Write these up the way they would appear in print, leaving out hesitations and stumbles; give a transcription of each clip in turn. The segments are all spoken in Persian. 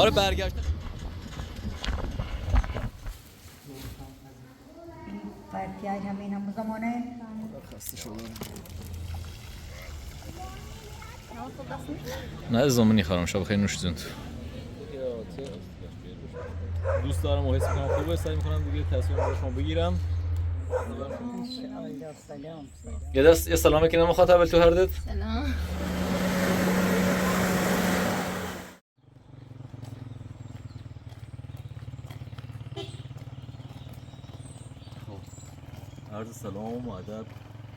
آره برگشت. برگرد همین هم زمانه. خسته شدم. نه زمانی خرام شب خیلی نوش جون. دوست دارم و حس میکنم خوبه، سعی میکنم دیگه تصمیم رو شما بگیرم. سلام. یه سلام کنم مخاطب تو هردت. سلام. عرض سلام و ادب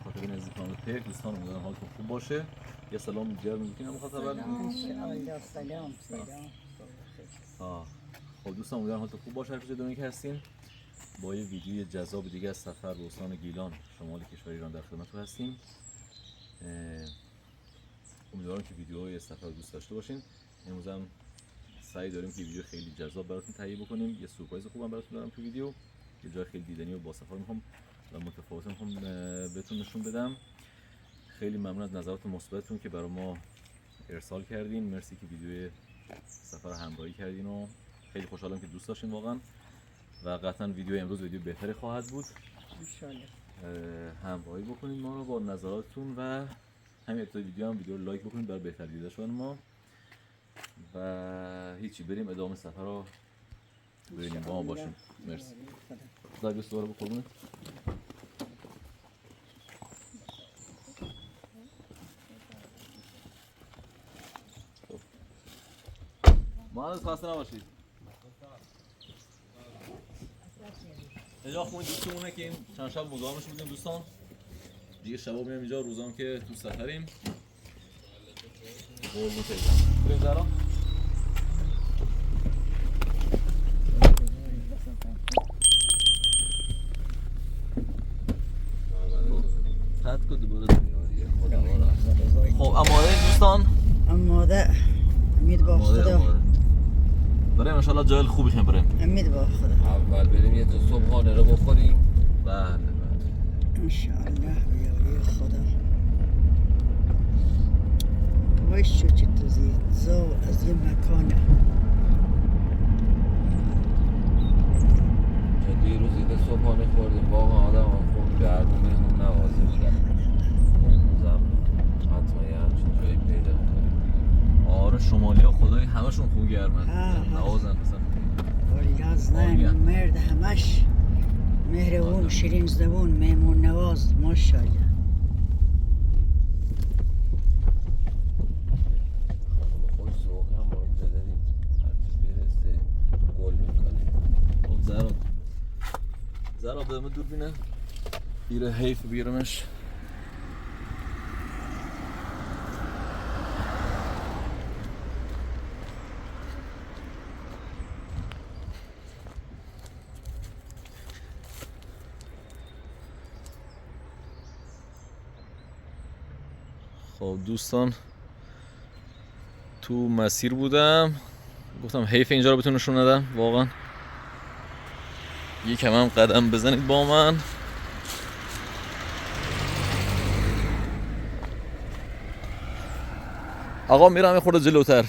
خاطر نزدیکان پیک دوستان، امیدوارم حالتون خوب باشه. یه سلام دیگر میگم مخاطب. سلام. خب دوستان امیدوارم حالتون خوب باشه هر کجا دنیا که هستین. با یه ویدیوی جذاب دیگه از سفر به استان گیلان شمال کشور ایران در خدمتتون هستیم. امیدوارم که ویدیوهای سفر دوست داشته باشین. امروز هم سعی داریم که ویدیو خیلی جذاب براتون تهیه بکنیم. یه سورپرایز خوبم براتون دارم تو ویدیو. یه جای خیلی دیدنی و باصفا میخوام و متفاوت میخوام بهتون نشون بدم. خیلی ممنون از نظرات مثبتتون که برای ما ارسال کردین. مرسی که ویدیو سفر همراهی کردین و خیلی خوشحالم که دوست داشتین واقعا و قطعا ویدیو امروز ویدیو بهتری خواهد بود. همراهی بکنید ما رو با نظراتتون و همین ابتدای ویدیو هم ویدیو رو لایک بکنید برای بهتر دیده شدن ما و هیچی بریم ادامه سفر رو ببینیم با ما باشیم. مرسی. زاگه سواره بخورونه. مهندس خسته نباشید. اینجا خونه دوستمونه که این چند شب مزاحمش بودیم دوستان. دیگه شبا میام اینجا، روزام که تو سفریم. قربون پیدم. بریم زهرا. خط کد دوباره خب اماده دوستان. اماده امید با خدا. بریم انشالله جای خوبی خیم بریم. امید با خدا. اول بریم یه تو صبحانه رو بخوریم. بله انشاءالله به یاری خدا. وایش چه تو زیزا از این مکانه. چه دیروز یه صبحانه خوردیم واقعا آدم هم خون گرمونه هم نوازه بودن. امروزم حتما یه همچین جایی پیدا کنیم. آره شمالی ها خدای همشون خون گرمن. نوازن مثلا. ولیاز نه مرد همش مهربون شیرین زبون میمون نواز ماشاءالله. خوش ذوق هم با اینجا داریم. هرچی برسه گل میکنیم. خب زهرا بدمه دور بینه بیره حیف بیرمش. خب دوستان تو مسیر بودم گفتم حیف اینجا رو بهتون نشون ندم واقعا. یکم هم قدم بزنید با من. آقا میرم یه خورده جلوتر.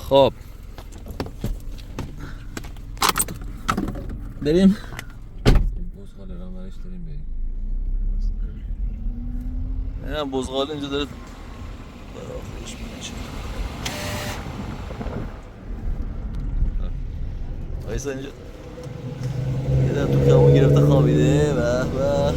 خب بریم هم بزغاله اینجا داره خودش میشه. وایسا اینجا یه در تو خیابون گرفته خوابیده. به به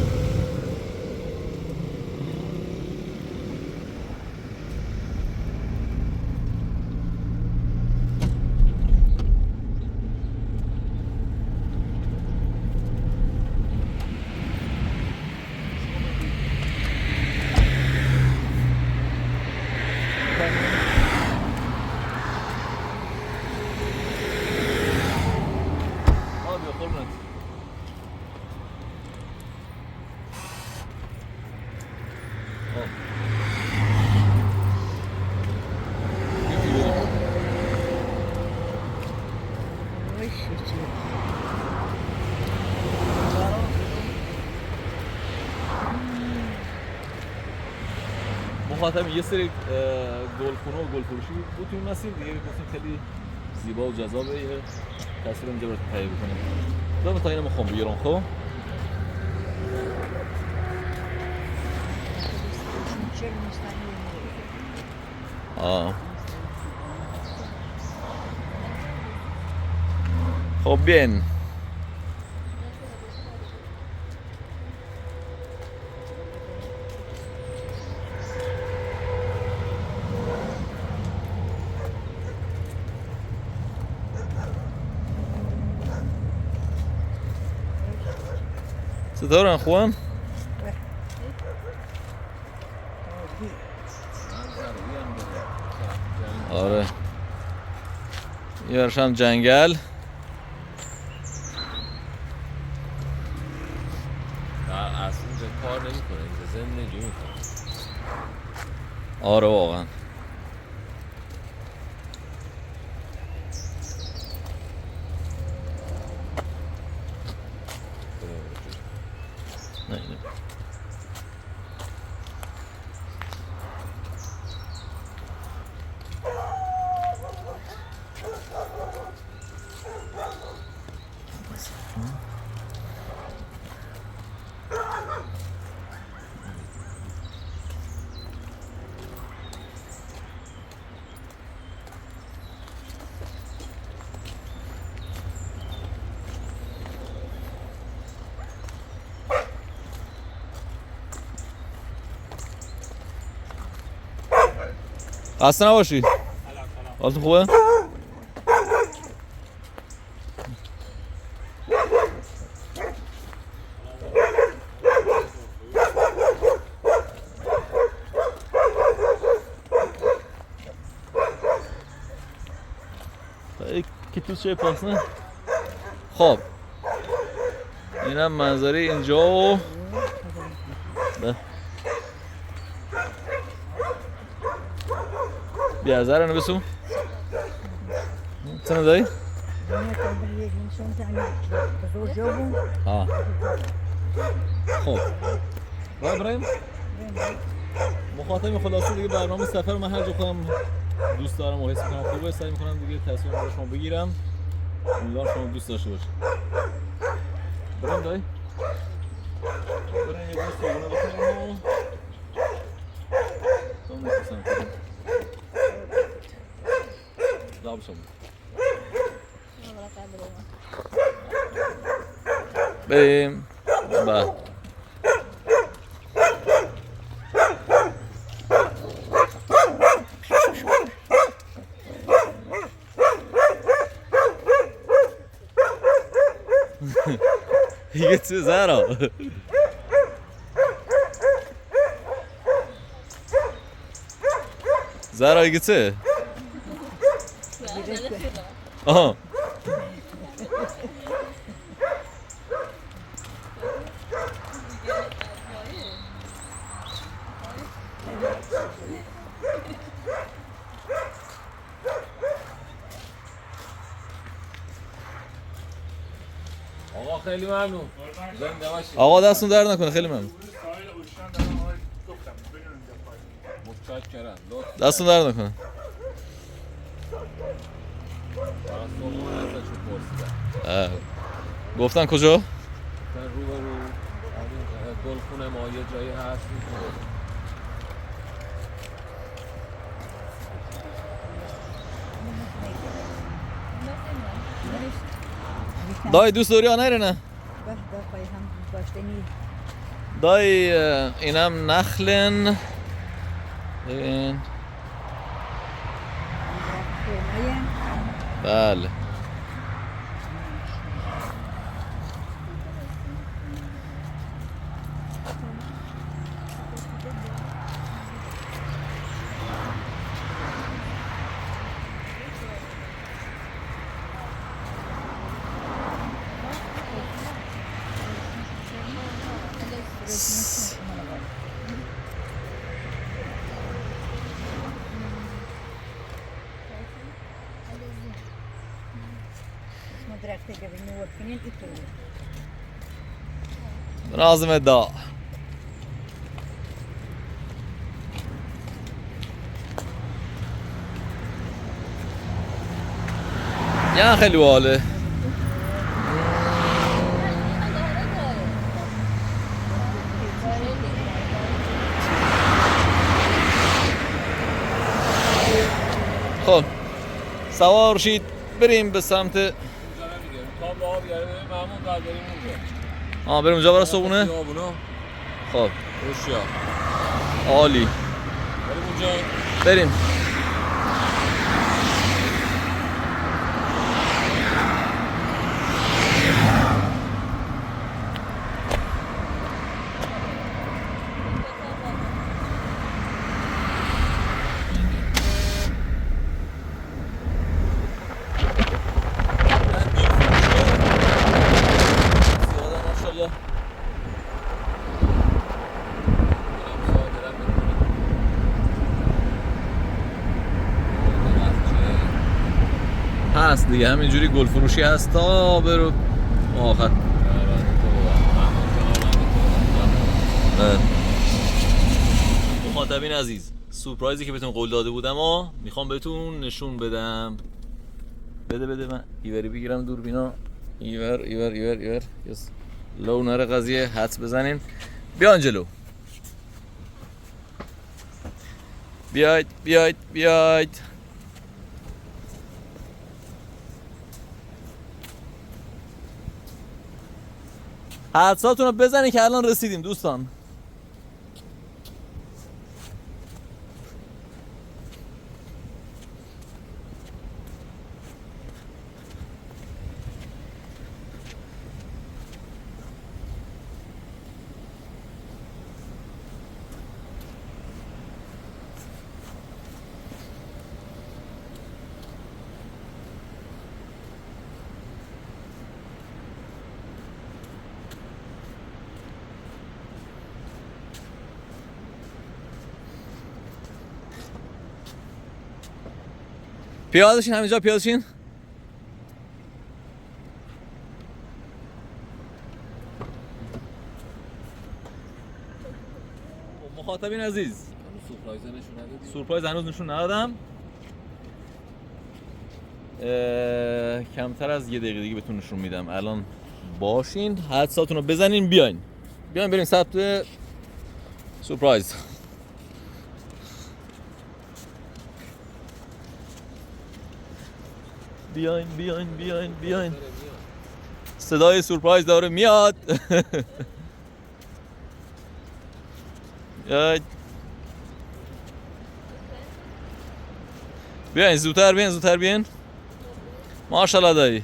مخاطب یه سری گلخونه و گلفروشی بود تو این مسیر دیگه، گفتیم خیلی زیبا و جذابه، یه تصویر اینجا براتون تهیه بکنیم. دارم تا اینو میخوام بگیرم. خب خب bien. چطورن خوبن؟ آره یه ورشم جنگل. اصلا اینجا کار نمی کنه، اینجا زندگی می کنه. آره واقعا. خسته نباشی. حالتون خوبه؟ کی تو چه پاس نه؟ خب اینم منظره اینجا و بیازار اینو بسو چند دایی؟ خب بریم مخاطب خلاصه دیگه برنامه سفر من هر جا خودم دوست دارم و حس میکنم خوبه سعی میکنم دیگه تصمیم رو شما بگیرم. امیدوارم شما دوست داشته باشید. بریم دایی؟ بریم یه دست صابونه بکنیم و نفسم کنیم داب شما بریم با دیگه تو زهرا زهرا دیگه چه؟ آها آقا خیلی ممنون. زنده باشید. آقا دستون درد نکنه. خیلی ممنون. متشکرم. دستون درد نکنه. گفتن کجا؟ گفتن روبرو گلخونه ما یه جایی هست. دای دوست داری یا نه؟ به پای هم داشتنی دای اینم نخلن ببین خونه بله درخت جبین نور کنین ایتو نازم دا یا خیلی باله خب سوار شید بریم به سمت تا با بیاره مامون بعد بریم اونجا. بریم اونجا برای صبحونه خیابونا. خب روشیا. عالی بریم اونجا. بریم هست دیگه همینجوری گل فروشی هست تا برو آخر مخاطبین عزیز سورپرایزی که بهتون قول داده بودم و میخوام بهتون نشون بدم بده من ایوری بگیرم دوربینا ایور یس لو نره قضیه حدس بزنین بیان جلو بیاید حدساتون رو بزنید که الان رسیدیم دوستان پیاده شین همینجا پیاده شین مخاطبین عزیز سورپرایز هنوز نشون ندادم کمتر از یه دقیقه دیگه بهتون نشون میدم الان باشین حدساتون رو بزنین بیاین بریم ثبت سورپرایز بیاین صدای سورپرایز داره میاد بیاین زودتر بیاین ماشاءالله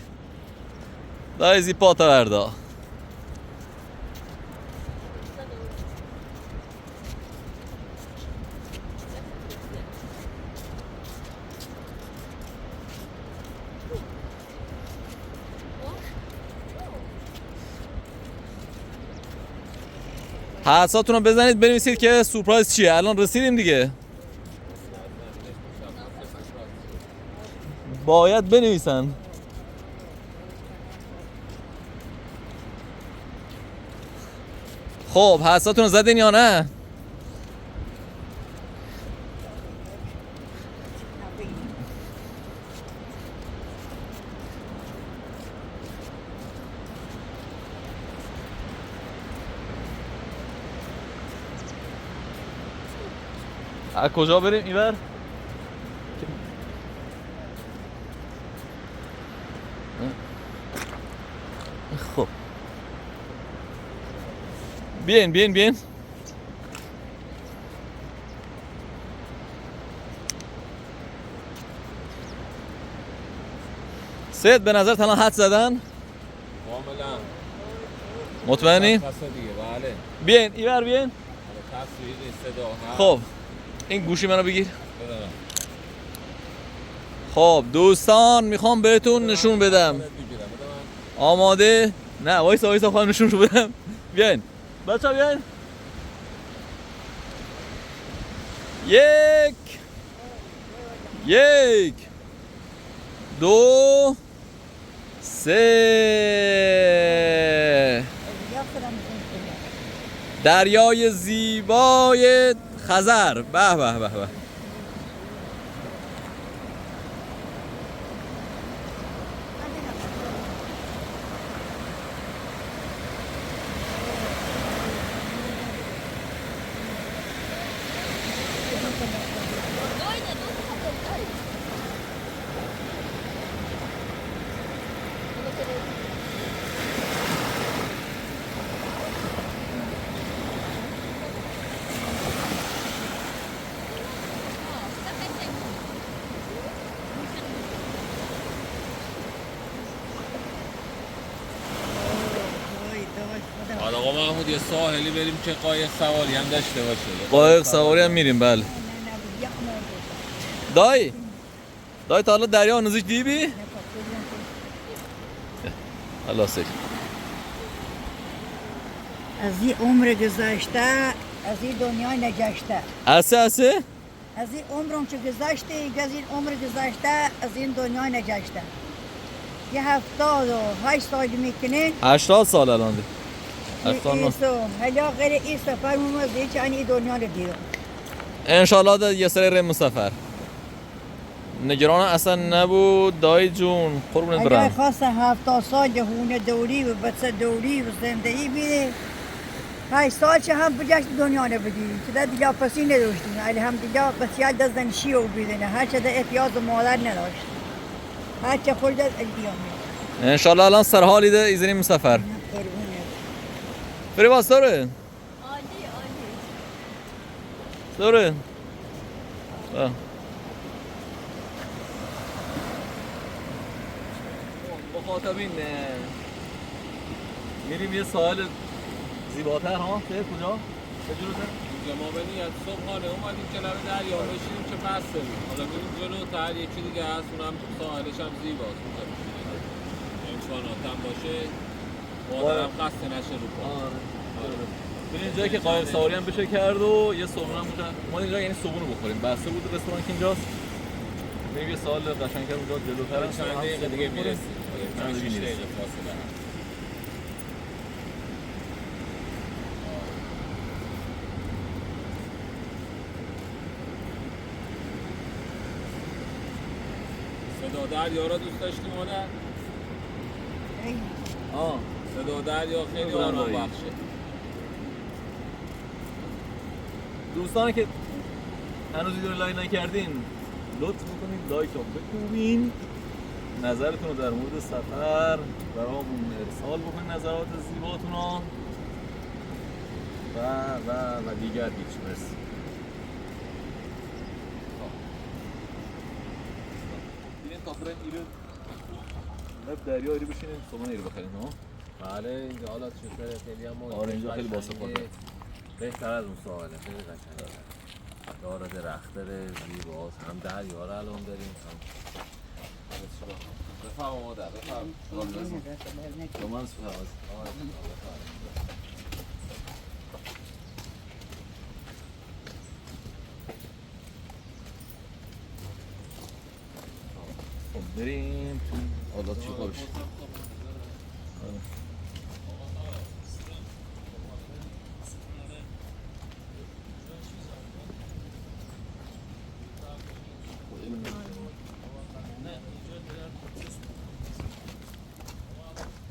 دایی زیپاتا وردا حدساتون رو بزنید بنویسید که سورپرایز چیه الان رسیدیم دیگه باید بنویسن خب حدساتون رو زدین یا نه از کجا بریم اینور؟ خب بیاین بیاین بیاین. سید به نظر الان حد زدن؟ کاملا. مطمئنی؟ دیگه بله. بیاین اینور بیاین. تصویر صدا هست. خب این گوشی منو بگیر. خب دوستان میخوام بهتون نشون بدم. آماده؟ نه وایسا وایسا خواهم نشون بدم. بیاین بچه بیاین. یک دو سه. دریای زیبای خزر. به به به به. حالا آقا محمود یه ساحلی بریم که قایق سواری هم داشته باشه. قایق سواری هم میریم بله. دایی تا حالا دریا نزدیک دیدی؟ الله سیک. از این عمر گذشته از این دنیا نگشته. اسه از این عمرم که گذشته از این عمر گذشته از این دنیا نگشته. یه 78 سال میکنه. 80 سال الان دی. حالا غیر این سفر موزه که این دنیا رو دیدم. انشالله ده یه سری ریم سفر. نگران اصلا نبود دایی جون قربونت برم. اگر خواست 70 سال هونه دوری و بچه دوری و زندگی بیده 8 سال چه هم بجشت دنیا رو بدیم که در دیگه پسی نداشتیم الحمدلله بسیار دزدن شیو بیدنه هرچه در احتیاط مادر نداشت هرچه خود در الدیامه. انشالله الان سرحالی ده ایزنیم سفر. بری باز داره؟ عالی داره؟ مخاطبین میریم یه ساحل زیباتر ها؟ سه کجا؟ چجوره؟ اینجا ما به نیت صبحانه اومدیم که لب دریا بشینیم که پس بریم. حالا بریم جلوتر یکی دیگه هست اونم ساحلش هم زیباست. امکانات هم باشه مادرم خسته نشه رو پا. بریم جایی که قایق سواری هم بشه کرد و یه صبحونه هم اونجا ما اینجا یعنی صبحونه بخوریم. بسته بود رستوران که اینجاست. بریم یه سال قشنگتر اونجا جلوتر هم چند دقیقه دیگه میرسیم. چند دقیقه فاصله هست. صدا دریا را دوست داشتیم مادر؟ صدا دریا خیلی آرام بخشه. دوستانی که هنوز ویدیو رو لایک نکردین لطف بکنید لایک رو بکوبین، نظرتون رو در مورد سفر برامون ارسال بکنید، نظرات زیباتون رو و دیگر هیچ. مرسی. بیرین تا برن ایرو لب دریا ایرو بشینیم صبحانه ایرو بخریم ها. بله اینجا حالا چطوره خیلی هم آره اینجا خیلی باصفاده. بهتر از اون ساحله خیلی قشنگه. داره درخت داره زیباست هم دریا رو الان داریم هم بفهم مادر بفهم رومانس فواز. خب بریم تو حالات چی خوش.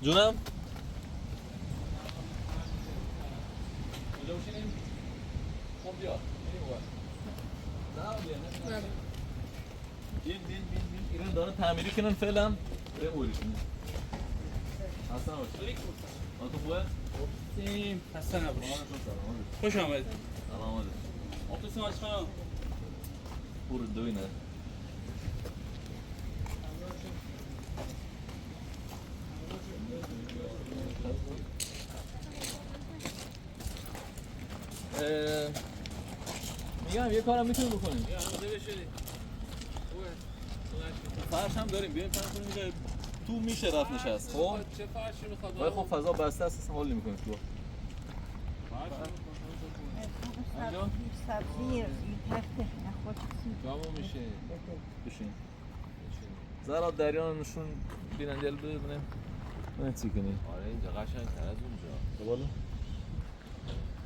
جونم خب بیا بین ایران دارن تعمیری کنن فعلا بریم اوریشونه. حسن باشی تو خوبه؟ سیم خسته نباشی. سلام خوش آمدید. سلام آفیس ماشخانم. پور دوینه میگم یه کارم میتونیم بکنیم. یا آماده بشید. فرش هم داریم، بیایم فرش کنیم اینجا تو میشه رفت نشست. خب چه فرشی میخواد؟ ولی خب فضا بسته است، اصلا حال نمی‌کنیم تو. سبزی تخته نخواد جامو میشه. بشین. زرا دریا نشون بیننده ببینیم. نه چی کنی؟ آره اینجا قشنگ‌تر از اونجا. بالا.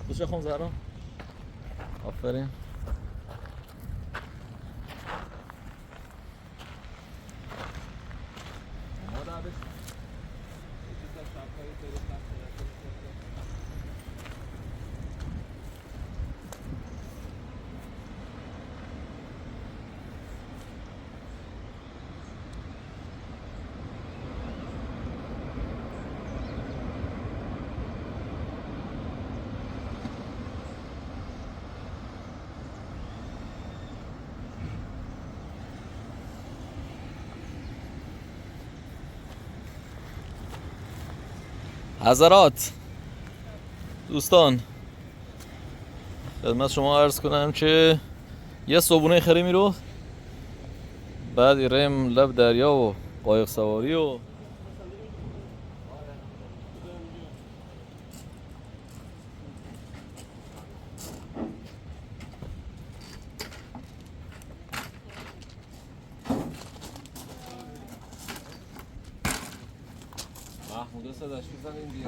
دوست خون زرا. آفرین. حضرات دوستان خدمت شما عرض کنم که یه صبحونه خریمی رو بعد ریم لب دریا و قایق سواری و محمود صداش میزنیم دیگه.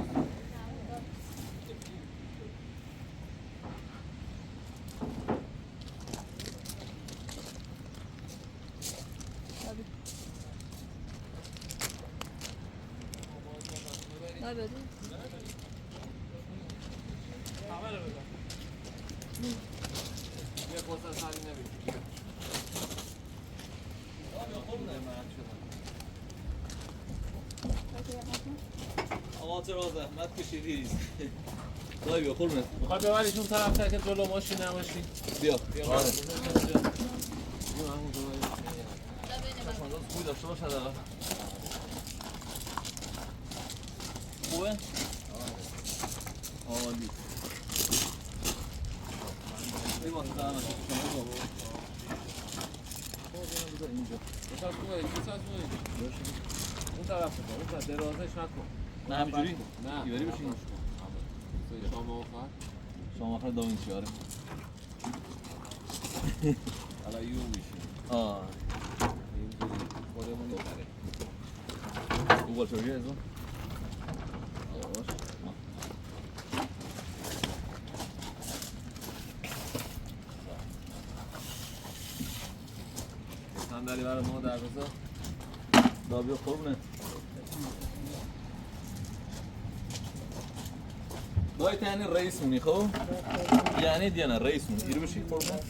یه قصه سری نبید. آقا چرا زحمت کشیدید دایی بیا قربونت میخوای ببریش اون طرف تا که جلو ماشین نباشی. بیا بیا آره محمود خوبی داشته باش حداقل خوبه؟ عالی این واسه دهنم شما بذار اینجا اون طرف بکن، اون طرف درازش نکن. نه همینجوری؟ نه ایوری بشین شام آخر شما آخر داوینچی آره حالا یو میشیم اینجوری خودمون ببره. او بال شویه ازو باش صندلی برای ما در بذار. دابیو قربونه دایی تا یعنی رئیس مونی خب؟ یعنی دیانه رئیس مونی ایرو بشی قربونه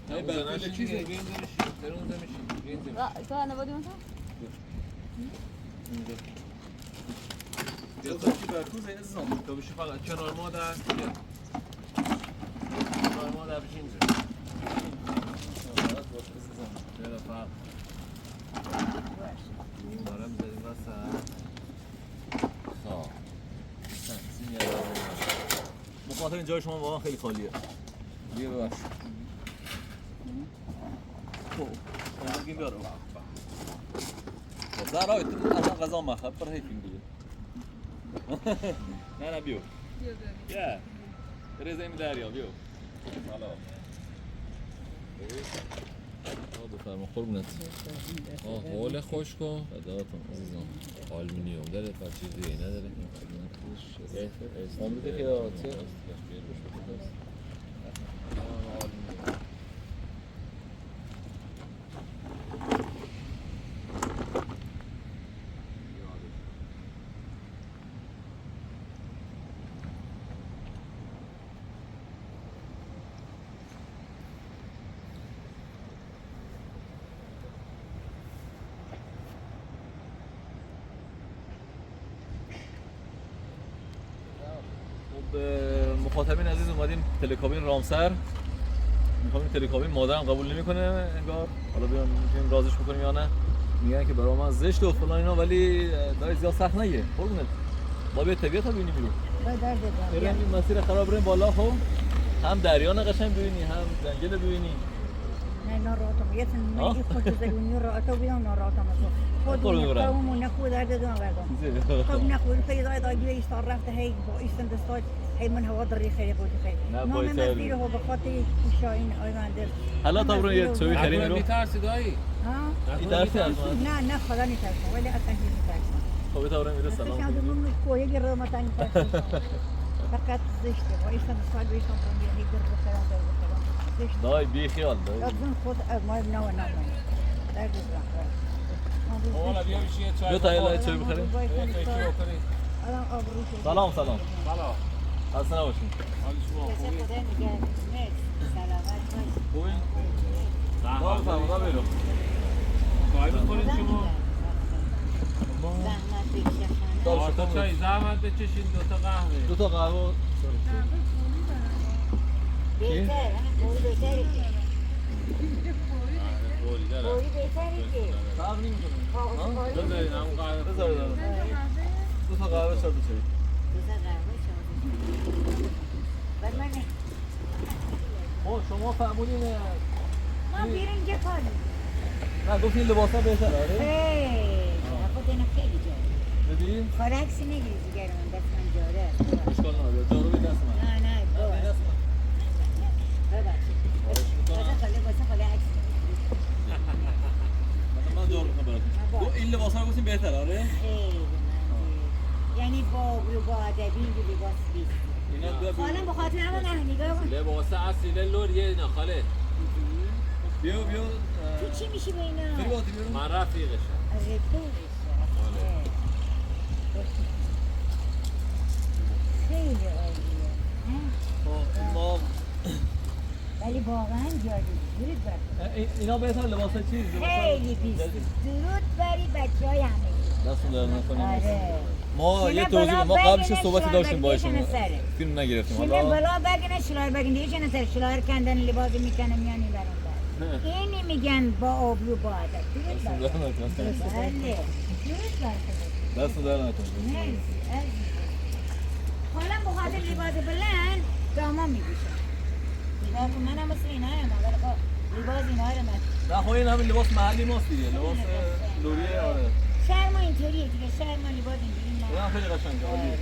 ای بله چیزی بیا اینجا بشین. برو اونجا بشین. بیا اینجا بشین. تو نبودی اونجا؟ بیا تا چی برکوز این ازم تو بشی فقط کنار مادر. بیا. کنار مادر بشین اینجا. چرا فرق؟ دارم زدیم وسط. خب مخاطب این جای شما واقعا خیلی خالیه بیا ببخش خب بگیم بیارم زرای تو اصلا غذا مخب پر هیتیم دیگه نه بیو بیا ریزه این دریا بیو حالا بفرما قربونت حال خوش کن. فداتون عزیزم آلومینیوم داره و چیزی نداره. عمرت خیاطی مخاطبین عزیز اومدیم تلکابین رامسر. میخوام تلکابین مادرم قبول نمیکنه انگار. حالا بیان میتونیم رازش بکنیم یا نه. میگن که برای من زشت و فلان اینا ولی دای زیاد سخت نگیره. قربونت. ما به طبیعت ها ببینیم بیرون. بریم این مسیر خراب بریم بالا خب. هم دریا قشنگ ببینی هم جنگل ببینی. نه ناراحتم یه تن میگی خود زلونی راحت بیام ناراحتم خود قوم نخود درد دون بردم خب نخود پیدا داگی ایستار رفته هی با ایستن دستای هی من هوا دری خیلی بود خیلی ما مسیر هو به خاطر شاین آینده حالا تا برو یه چوبی خریم رو میترسی دایی؟ ها میترسی از من؟ نه خدا نمیترسم ولی اصلا نمیترسم خب تا برو میره سلام شاید من کوی گرو متن نمیترسم فقط زشته با ایستن دستای بیستم کنی هی در بخیرم دای بی خیال دای لازم خود ما نه در گذرم حالا بیا بشی یه چای بیا تا یه چای بخوریم الان آبرو شد سلام سلام خسته نباشین حال شما خوبی؟ سلامت باش خوبی؟ دار فرمودا بیرو چای بخورید شما؟ زحمت بکشه خانه 4 تا چای زحمت بچشین 2 تا قهوه 2 تا قهوه بهتر قوری بهتری که قوری داره قوری بهتری که فرق نمی‌کنه بذارید همون قهوه بذارید 2 تا قهوه 4 تا چای دوزه قهوه شما بر من خب شما فهمونین ما بیرون که کاری نه گفتین لباسا بهتره آره خود اینا خیلی جاره ببین خارکسی نگیری دیگر من دست من جاره اشکال نداره جارو به دست من نه باز ببخشید واسه خاله عکس من جارو می‌کنم براتون این لباسا رو گفتین بهتره آره یعنی با ادبی لباس بیست اینا حالا به خاطر همون نه نگاه کن لباس اصیل لوریه اینا خاله بیا تو چی میشی به اینا؟ من رفیقشم خیلی عالیه ما ولی واقعا جالب درود بر اینا بهتر لباس چیز خیلی بیست درود بری بچه های همه دستون در نکنیم آره ما یه توضیح ما قبلش صحبتی داشتیم با شما فیلم نگرفتیم شیمه حالا بلا بگنه شلار بگن دیگه چه نسر شلار کندن لباس میکنه میانی برام بر اینی میگن با آبی و با عدد درود بر بله درود بر دستون در نکنیم مرسی حالا بخاطر لباس بلند داما میگوشم نگاه کن منم مثل اینا هم ولی خب لباس اینا رو من نه خب این همین لباس محلی ماست دیگه لباس لوریه آره شهر ما اینطوریه دیگه شهر ما لباس اینجوری نه این هم خیلی قشنگه عالیه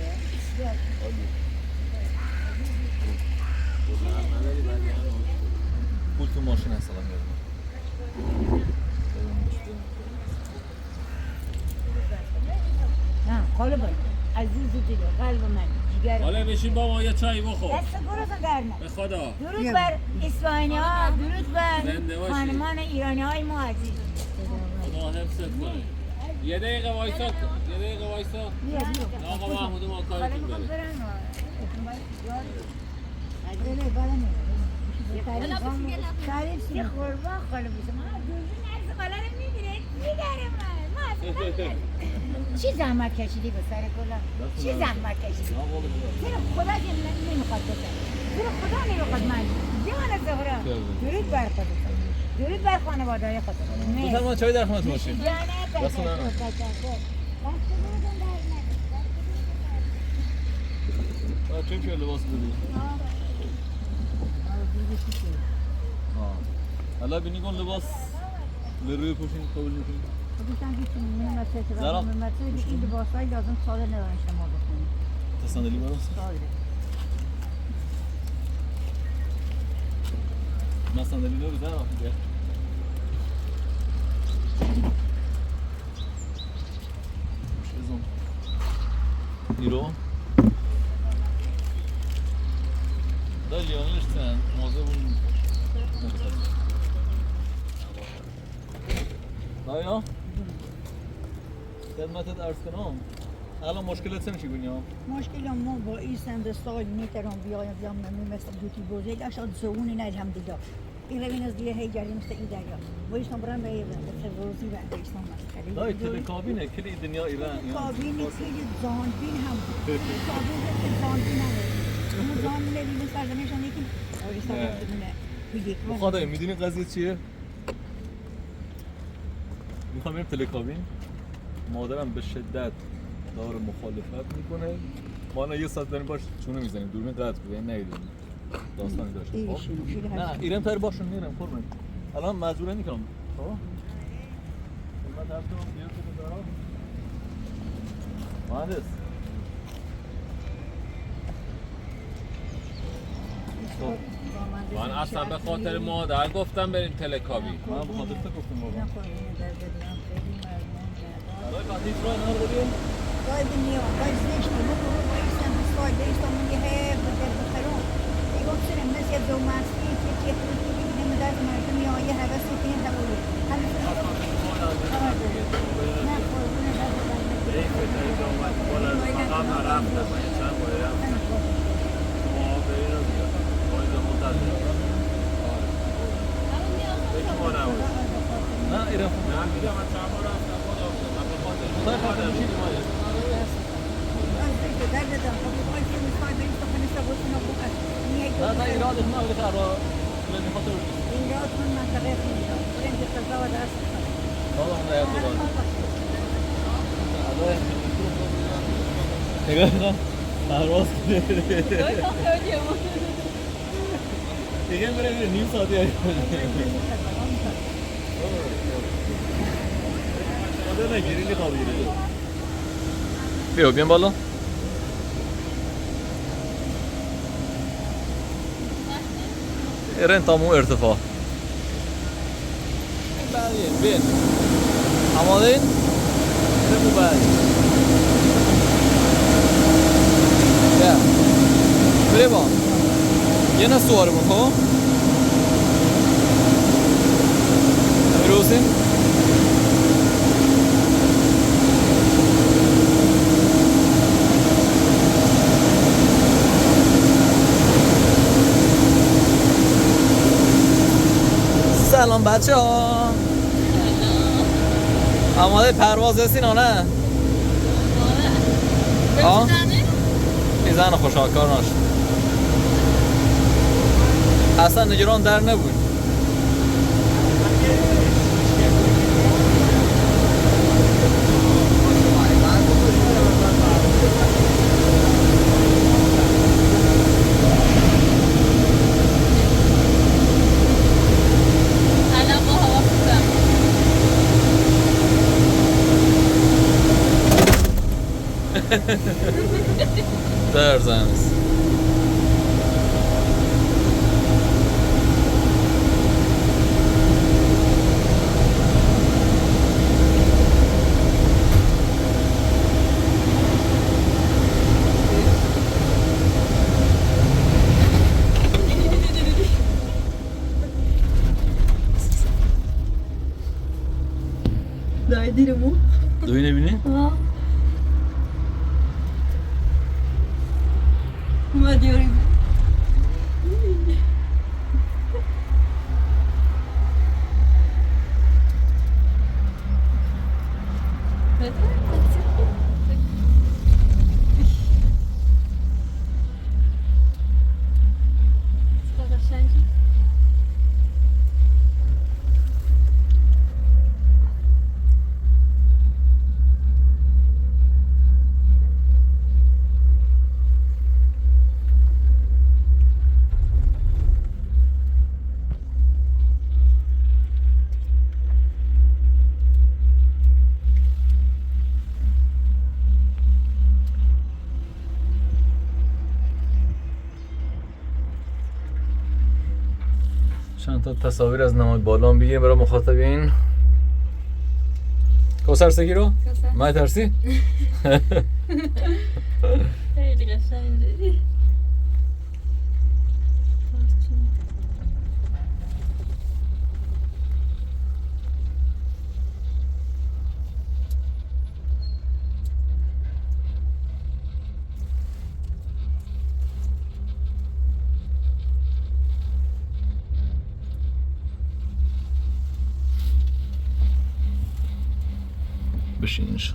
پول تو ماشین هست الان میارم نه حالا باید عزیز دلو قلب من جگر حالا بشین بابا یه چای بخور دست گروز گرمه به خدا درود بر اسفانی ها درود بر زنده باشی. خانمان ایرانی های ما عزیز خدا حفظت کنه یه دقیقه وایسا آقا محمود ما کارتون داره یه قربان خاله بیشم دوزی نرز خاله رو میگیره میگره من چی زحمت کشیدی به سر گلا چی زحمت کشیدی زیرا خدا که نمیخواد بزن زیرا خدا نمیخواد من جان زهرا درود بر خودت درود بر خانواده های خودت دوستان ما چای در خدمت باشیم جانه دستون در نکنیم چون که لباس بدی حالا بینی کن لباس لروی پوشین قبول میکنیم زرا این لباسای لازم ساده نداشته ما بکنیم تا صندلی برو من صندلی رو بزنم بیا شزم ایرو دا لیانش تن موضوع بون دایا خدمتت عرض کنم الان مشکلت چه میشه گونیا؟ مشکل ما با این سندستای میترم بیایم مثل دوتی بوزه اشاد زونی نجم دیگه این روین از دیگه هی جاری مثل این دریا بایستم برام به روزی و بایستم مسخره دای تلکابینه کلی دنیا ایران کابین کلی زانبین هم کابین که زانبین هم زمان نمیدونی سرزنشان یکی استفاده کنه بگی خدای میدونی قضیه چیه؟ میخوام بریم تلکابین. مادرم به شدت داره مخالفت میکنه. ما الان یه ساعت داریم باش چونه میزنیم دوربین قطع بود یعنی ندیدیم داستانی داشت. خب نه ایران تر باشون میرم قربون. الان مجبوره میکنم. خب من طرف تو بیاد تو دارم. مهندس من اصلا به خاطر مادر گفتم بریم تلکابی. من به خاطر تو گفتم بابا. نه قضیه رو اینا رو ببین. طيب اليوم طيب ليش تمر ويسلم في الصايد ليش تمر يهاب بدل بخيرون يقول سر الناس يبدو مع سنين كيف من المدارس مع الدنيا وياها بس فين تقول هل نه ایران نه میگم من چند بار رفتم خدا من به خاطر خاطر میشید مایه لا لا إرادة ما أقول لك أرى لأن خاطر والله لا يطلع هذا خلاص دیگه میره نیم ساعتی آده نگیری خوابیره بیا بیان بالا رنت همون ارتفاع بین آماده این؟ بریم بعد بیا بریم با یه نه سواره بخوا بروسیم سلام بچه ها آماده پرواز هستین ها نه؟ ها؟ این زن خوشحالکار ناشد اصلا نگران در نبود Där sens. Dai diremo. Dove ne bini? ما دیوری چند تا تصاویر از نمای بالام بگیریم برای مخاطبین کوثر سگی رو؟ ما ترسی؟ خیلی قشنگه بشینش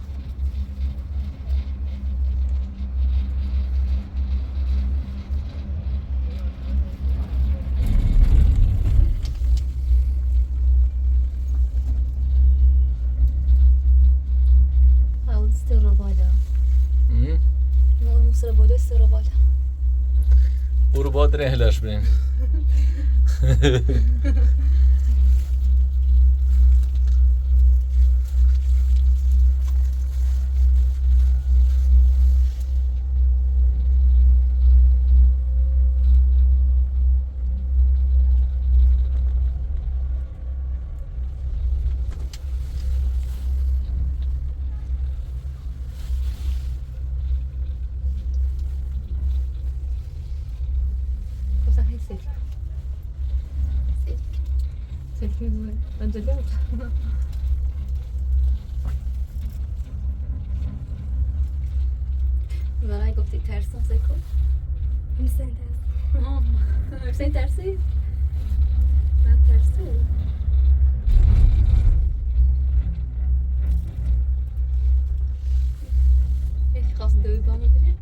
سر بالا برو باد رحلش بریم. بزن هی سلک سلک میزونه من جدی برای گفتی ترسم سکو حسین ترس حسین ترسی؟ من ترسی یکی خواست دوی با میگیره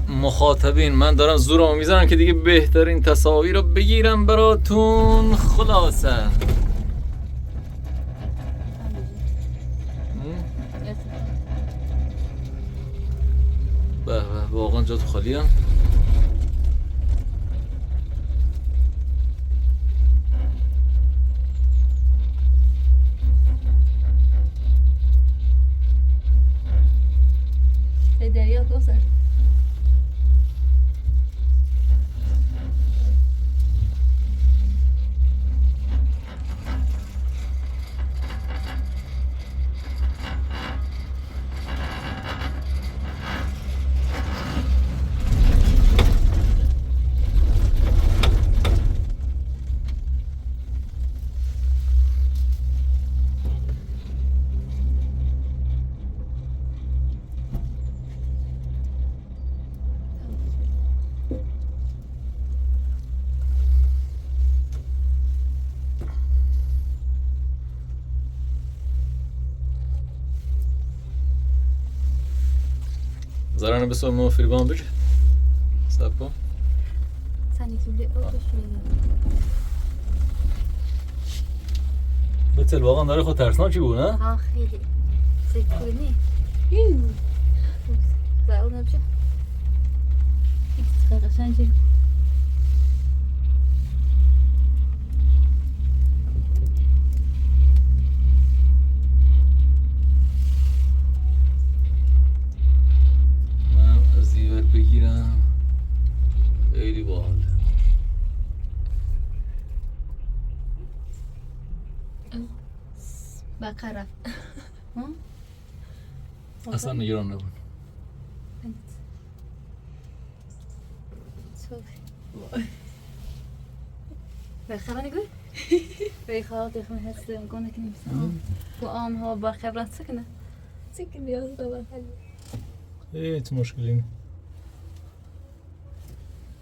مخاطبین، من دارم زورمو میزنم که دیگه بهترین تصاویر رو بگیرم براتون. خلاصه به واقعا جات خالی هم. دریا گذر زرانه بسو ما فیلبان بگه سب کن. سنی که بلی اوتش بتل واقعا داره خود ترسناکی بود نه؟ ها خیلی سکونی زرو نبشه ایکس قشنجی من از دیور بگیرم خیلی باحال. بقره اصلا نگران نبود. بقره نگوی؟ به خواهد دخمه هستم گونه که نمیسن و آنها با خبرت سکنه سکن نیاز دارم هیچ مشکلی نیست.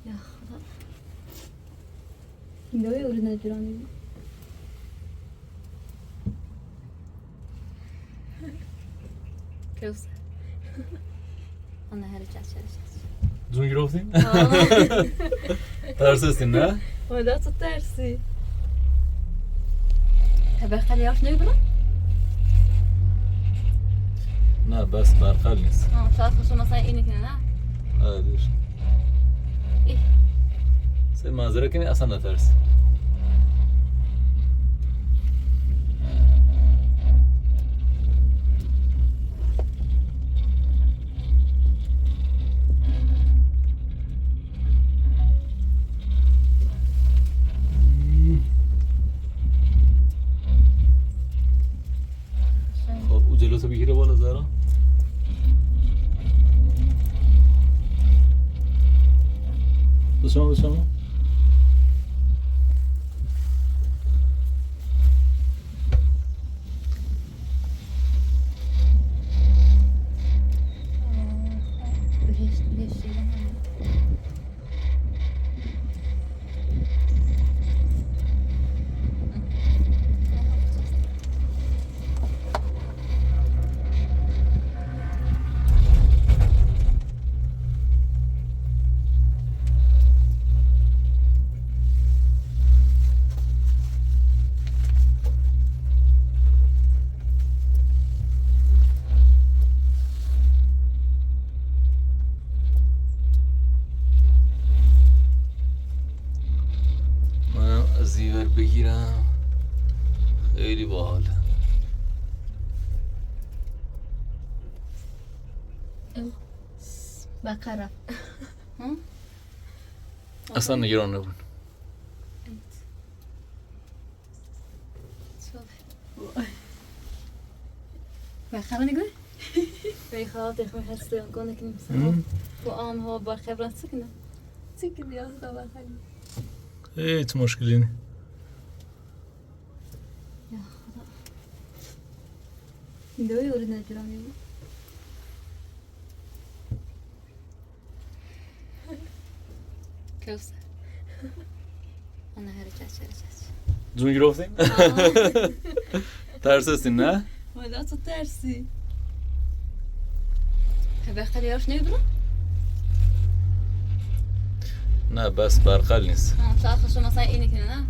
یا خدا دوی اولو نجرانی کوسه آنها هر چه جون گرفتیم؟ ترسستیم نه؟ مادا تو ترسی بخلی آش نمیبرم؟ نه بس برقل نیست. شاید خوشو مثلا اینه کنه نه؟ آره دیش ای سه منظره کنی اصلا نترس. خب او جلوتو بگیره بالا زهرا. بسم منم از ایور بگیرم خیلی باحال. بقره ها اصلا نگران نبود. بقره نگاه بخواد اخوان هستم گونه کنیم سلام با آنها با خبرت سکنه چیکار نیاز دارم خیلی. هیچ مشکلی نیست. یا خدا دوی اورد نجرانی کوسه انا هرچه جون گرفتیم؟ ترس هستیم نه؟ ولا تو ترسی بخیر یارش نمیبرم؟ نه بس برقل نیست. شاید خوشم مثلا اینه کنه نه؟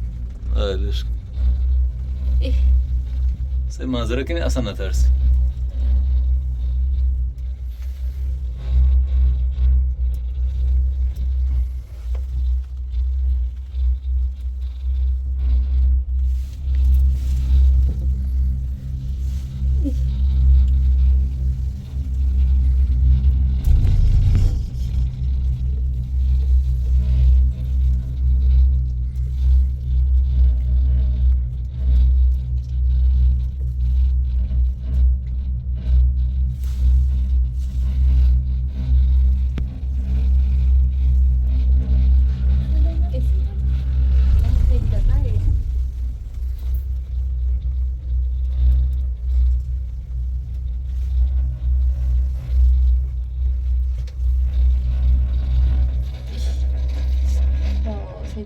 آیلش ای سه منظره کنی اصلا نترسی.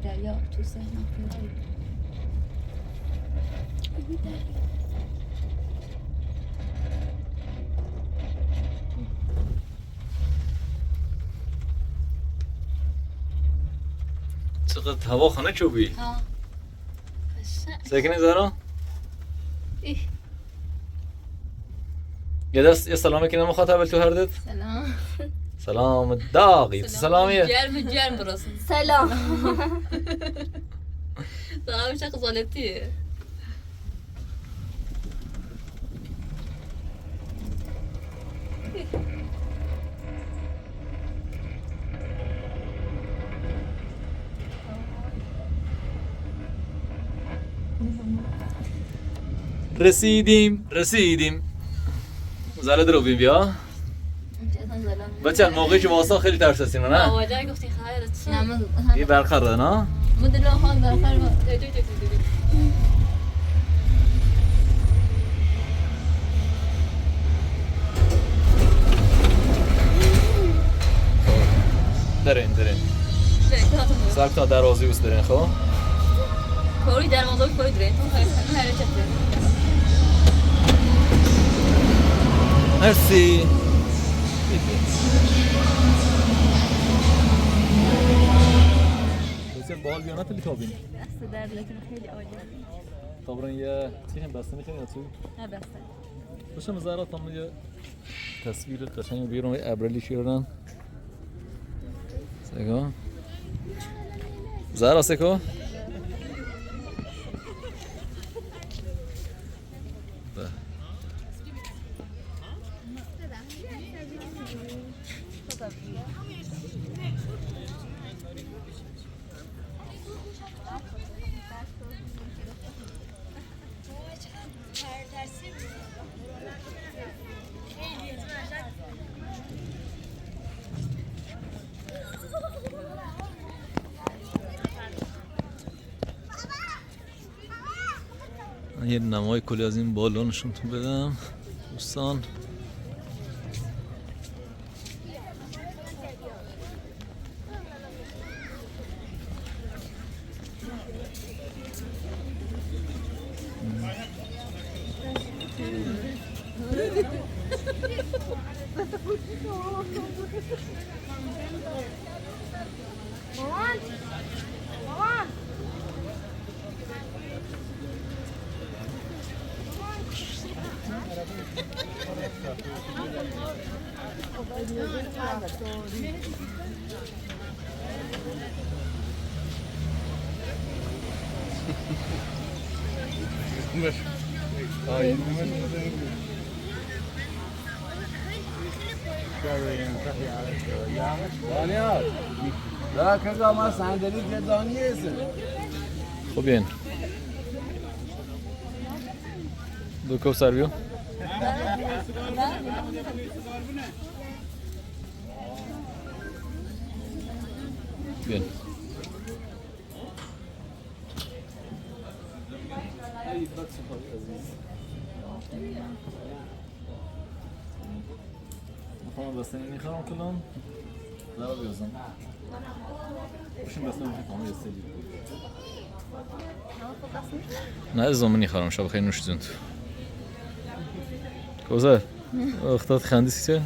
دریا تو سهل چقدر هوا خانه چوبی. ها سکنی زارا؟ ای یه دست یه سلامی کنم مخاطب تو هردت. سلام سلام داغی سلامیه. جرم براسن سلام. سلام چه خزالتیه رسیدیم زله درو بیم بیا بچه موقعی که واسه خیلی ترس هستیم نه؟ آواجه گفتی خیرت نه من یه برخرده نه؟ مدل خان برخر درین سرک تا درازی اوست درین خب؟ کوری در موضوع کوری درین تو خیلی حرکت مرسی بسیار باحال بیا نتلی تابین دست در لکن خیلی عالی طبعا یه چیزی بسته میکنی یا تو؟ نه بسته باشم زهرا تا یه تصویر قشنگ بیرون ابرلی شیرن سگا زهرا سکو یه نمای کلی از این بالا نشونتون بدم دوستان مامان مامان دانیال را که ما صندلی که دانیست خب بیاین دو کوسر بیو بیاین میخوام بستنی میخوام کلان زرا بیازم باشیم بستنی میخوام یه سلی نه زمانی خواهم شب خیلی نوش زند کوزر اختاد خندی سیچه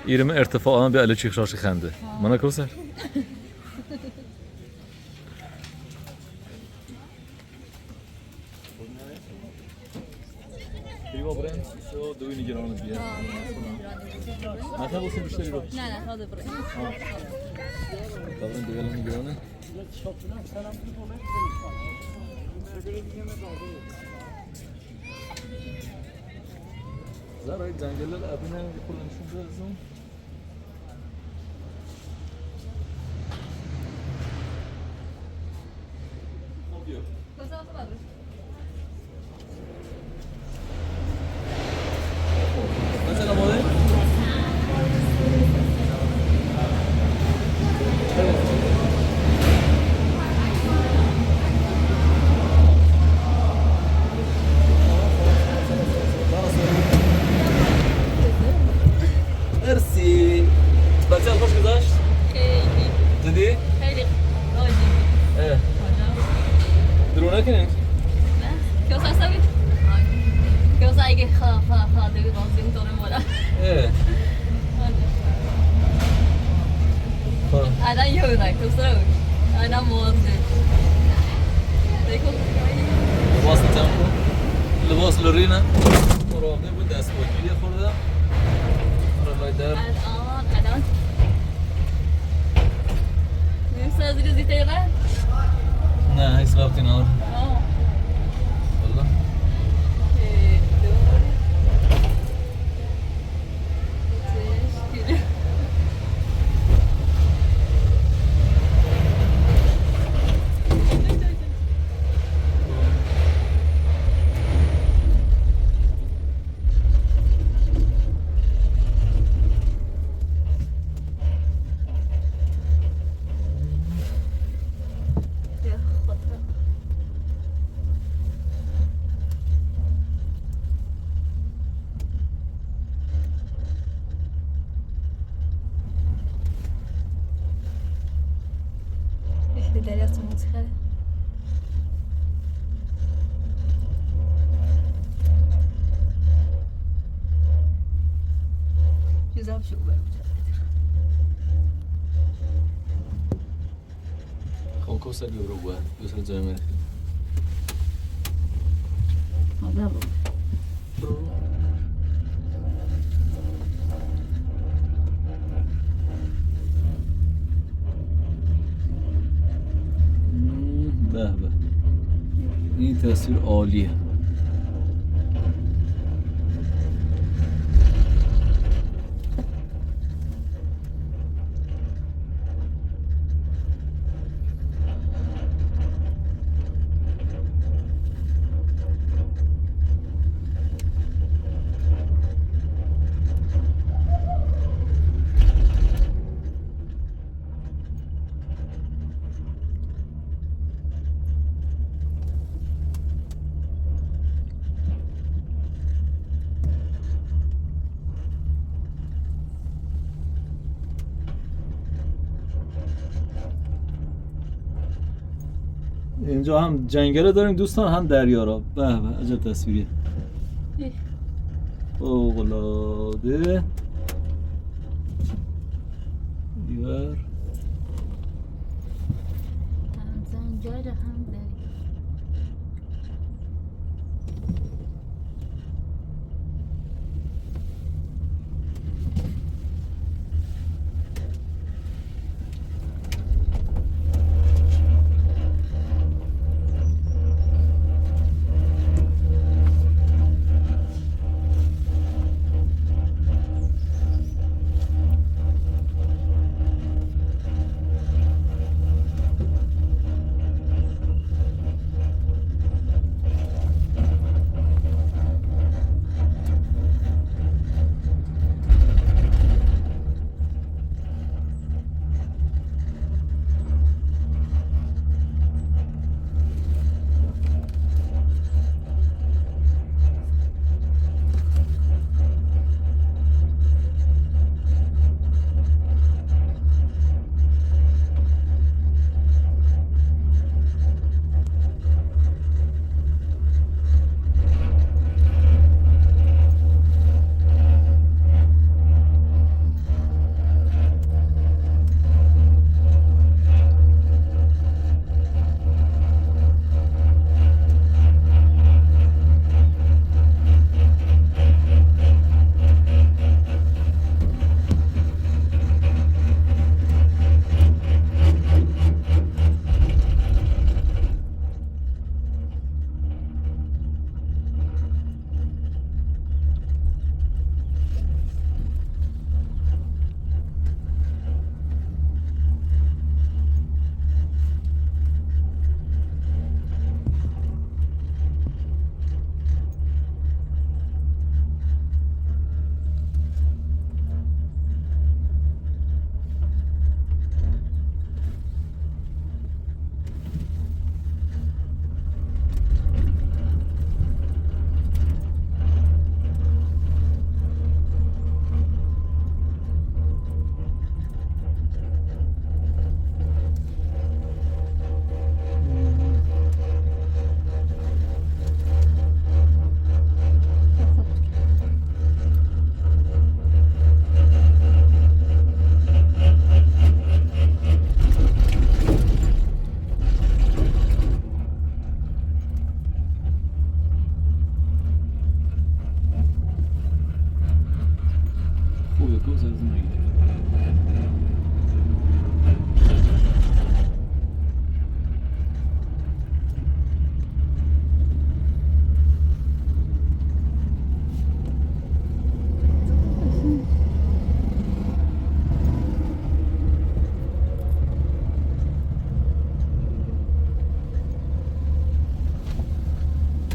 ایرم ارتفاعا به الچی خشاش خنده منا کوسر ایوا برن سو دوی نگران بیا مثلا واسه بیشتری رو نه نه خاله برای قبلا دوی نگرانه زرای جنگل ابینا کلنشون برزون مثلا ماده مرسی بچه خوش گذاشت؟ خیلی جدی؟ خیلی راضی درونه کنین؟ نه کیو ساستوی کیو سایگه خاده راضی می‌داره مولا الان یه کیو سرو الان موزه دیکھو لباس تمام لباس لورینا مراقب بود دست پاکی خوردم آره در الان نمی‌سازی روزی تیغه نه هیچ رابطی نداره والله خیلی دریاست مسخره جزاب شو خب کوسر بیو رو بود بیو جای من به به این تصویر عالیه اینجا هم جنگل داریم دوستان، هم دریا را. به به عجب تصویریه. فوق‌العاده. دیور هم زنجار هم دریا.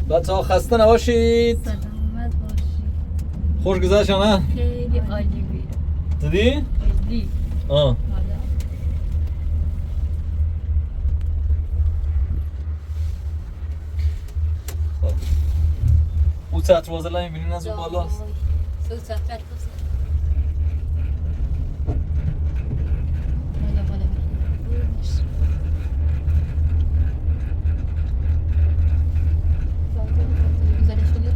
بچه‌ها خسته نباشید. سلامت باشی. خوش گذشت یا نه؟ خیلی عالی بود. دیدی؟ خیلی. آه. حالا او تتروازه میبینین از اون بالاست. سو ساعت حالا گزارش شده رو؟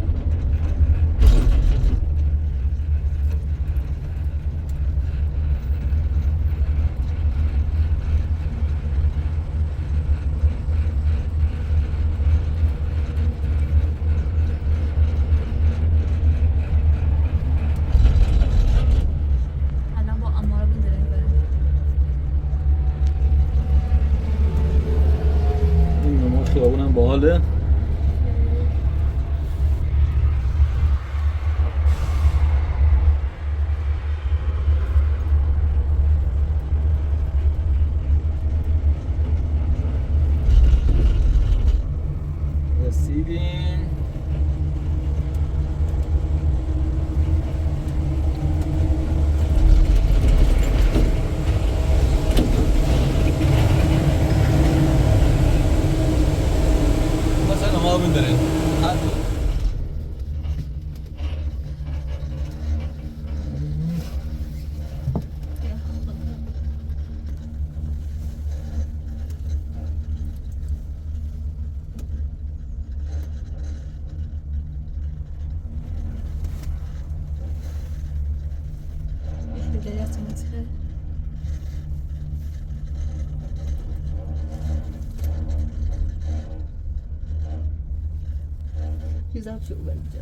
جریاتونت خیر. چیزا شو بریم جا.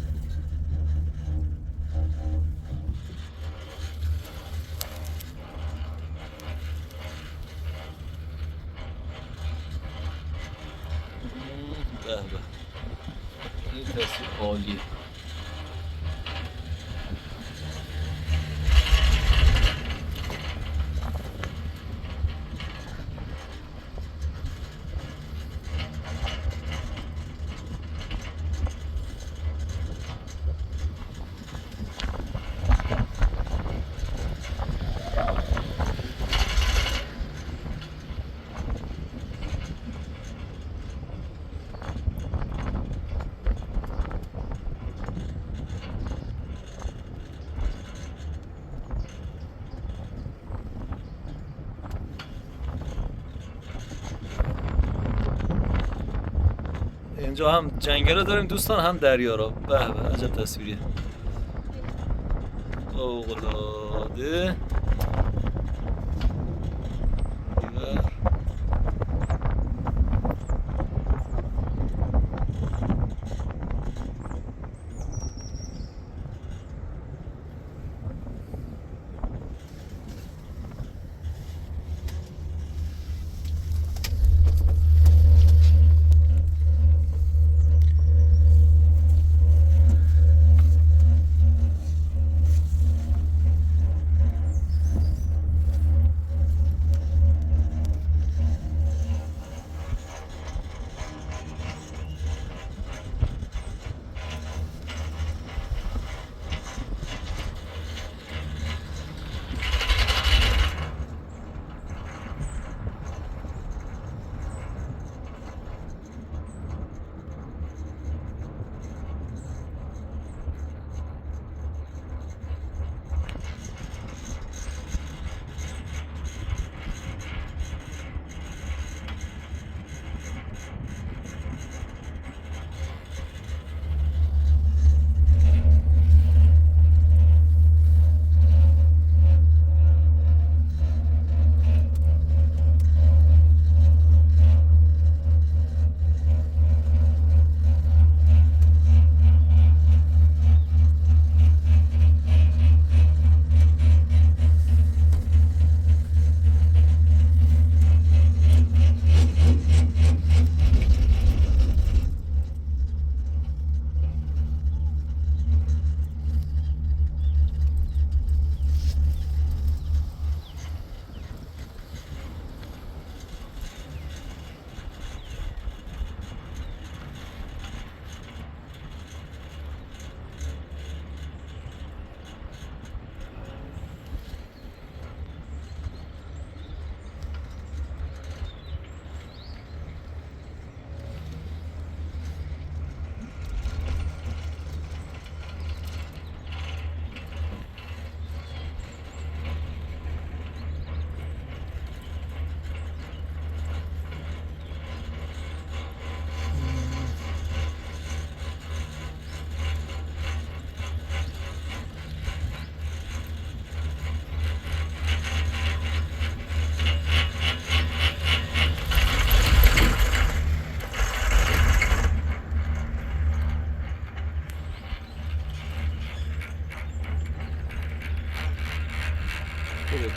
به به این تصویر عالیه. اینجا هم جنگل رو داریم دوستان، هم دریا رو. به به عجب تصویریه، فوق‌العاده.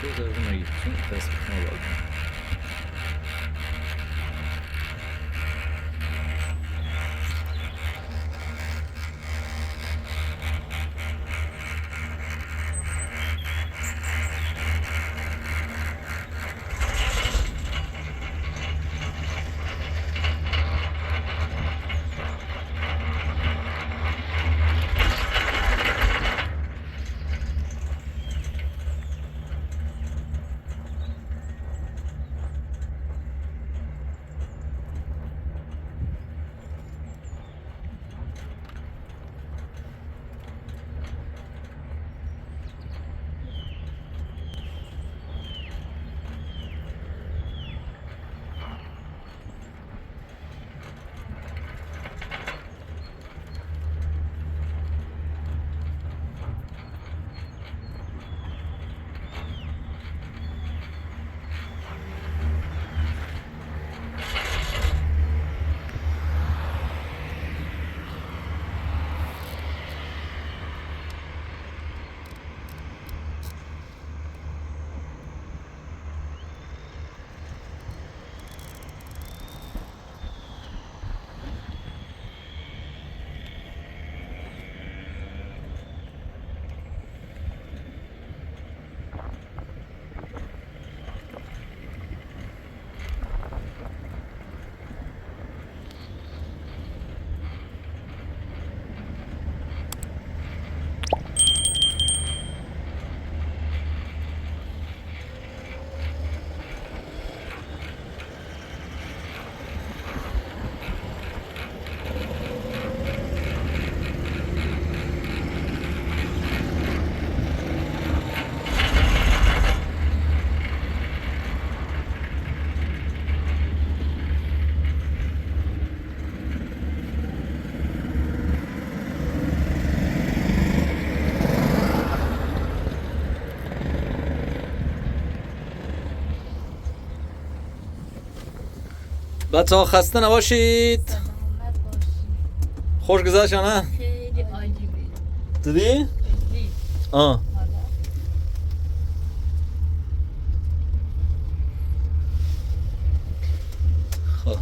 تو از نگید چون تصویر کنم باید بچه ها خسته نباشید. سلامت باشی. خوش گذشت یا نه؟ خیلی عاجبی. دیدی؟ خیلی. آه خب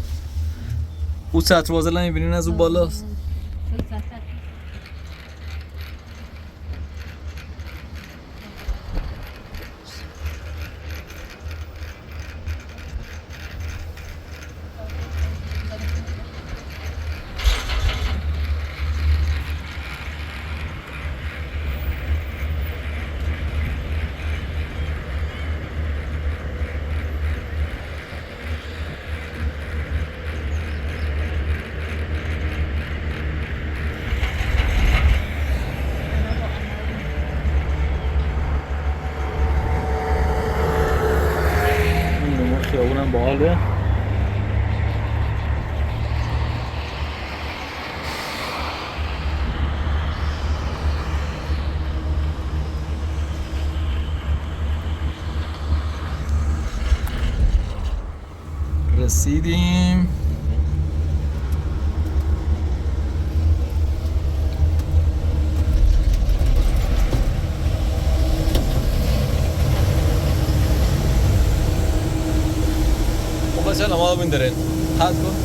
او سطر بازه نمیبینین از اون بالاست. تو سفر. این خیابونم باحاله. رسیدیم. خب بچه ما رو بندرین حد کن.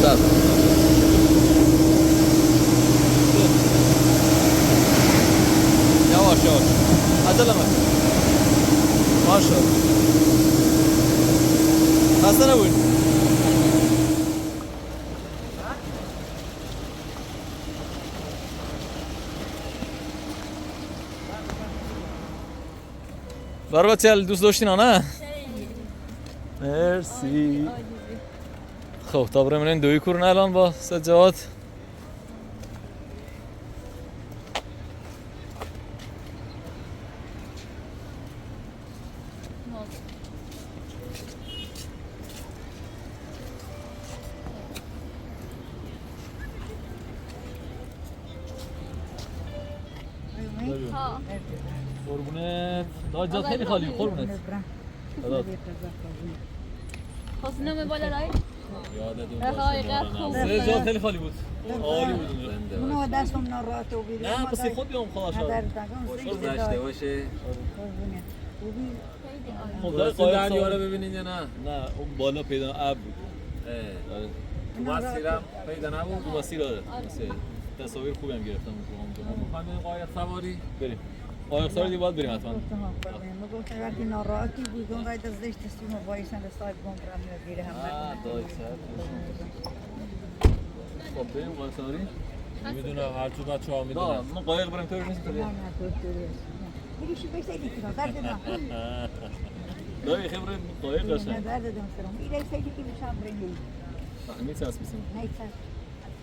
سب یواش یواش عجله مکن. ماشاءالله خسته نبود. برای بچه دوست داشتین نه؟ مرسی. خب تا بریم این دوی کورن الان با سجاد. ها. قربونت. داد جات خیلی خالی قربونت. داد. خواستنامه بالا داری؟ یادتون رهای باشه قد خوب. سجاد خیلی خالی بود. عالی بود اونجا. منو دستم ناراحت و بیرون. نه بس خود بیام خدا شاد. گذشته باشه. خب درستون دریا رو ببینین یا نه؟ نه اون بالا پیدا اب بود. آره. تو مسیرم پیدا نبود. تو مسیر آره. تصاویر خوبی هم گرفتم اونجا. میخوایم بریم قایق سواری؟ بریم. قایق سواری دیگه باید بریم حتما. گفتم وقتی ناراحتی بود اون باید از زشت استیم و بایستن از صاحب گم را میگیره هم خب بریم قایق سواری. میدونم هر چون بچه ها میدونم. ما قایق بریم طوری نیست طوری. بگیشی بایستی کنم درد دارم دایی خبره قایق قشنگ. درد دارم سرم این بایستی که میشم برنگی فهمید چه اسم میسیم. نه چه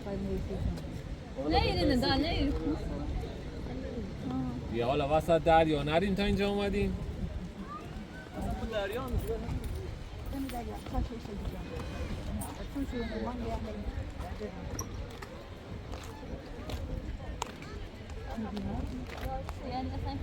پای میسیم نه یه نه نه. بیا حالا وسط دریا نریم تا اینجا اومدیم. دریا هم یعنی مثلا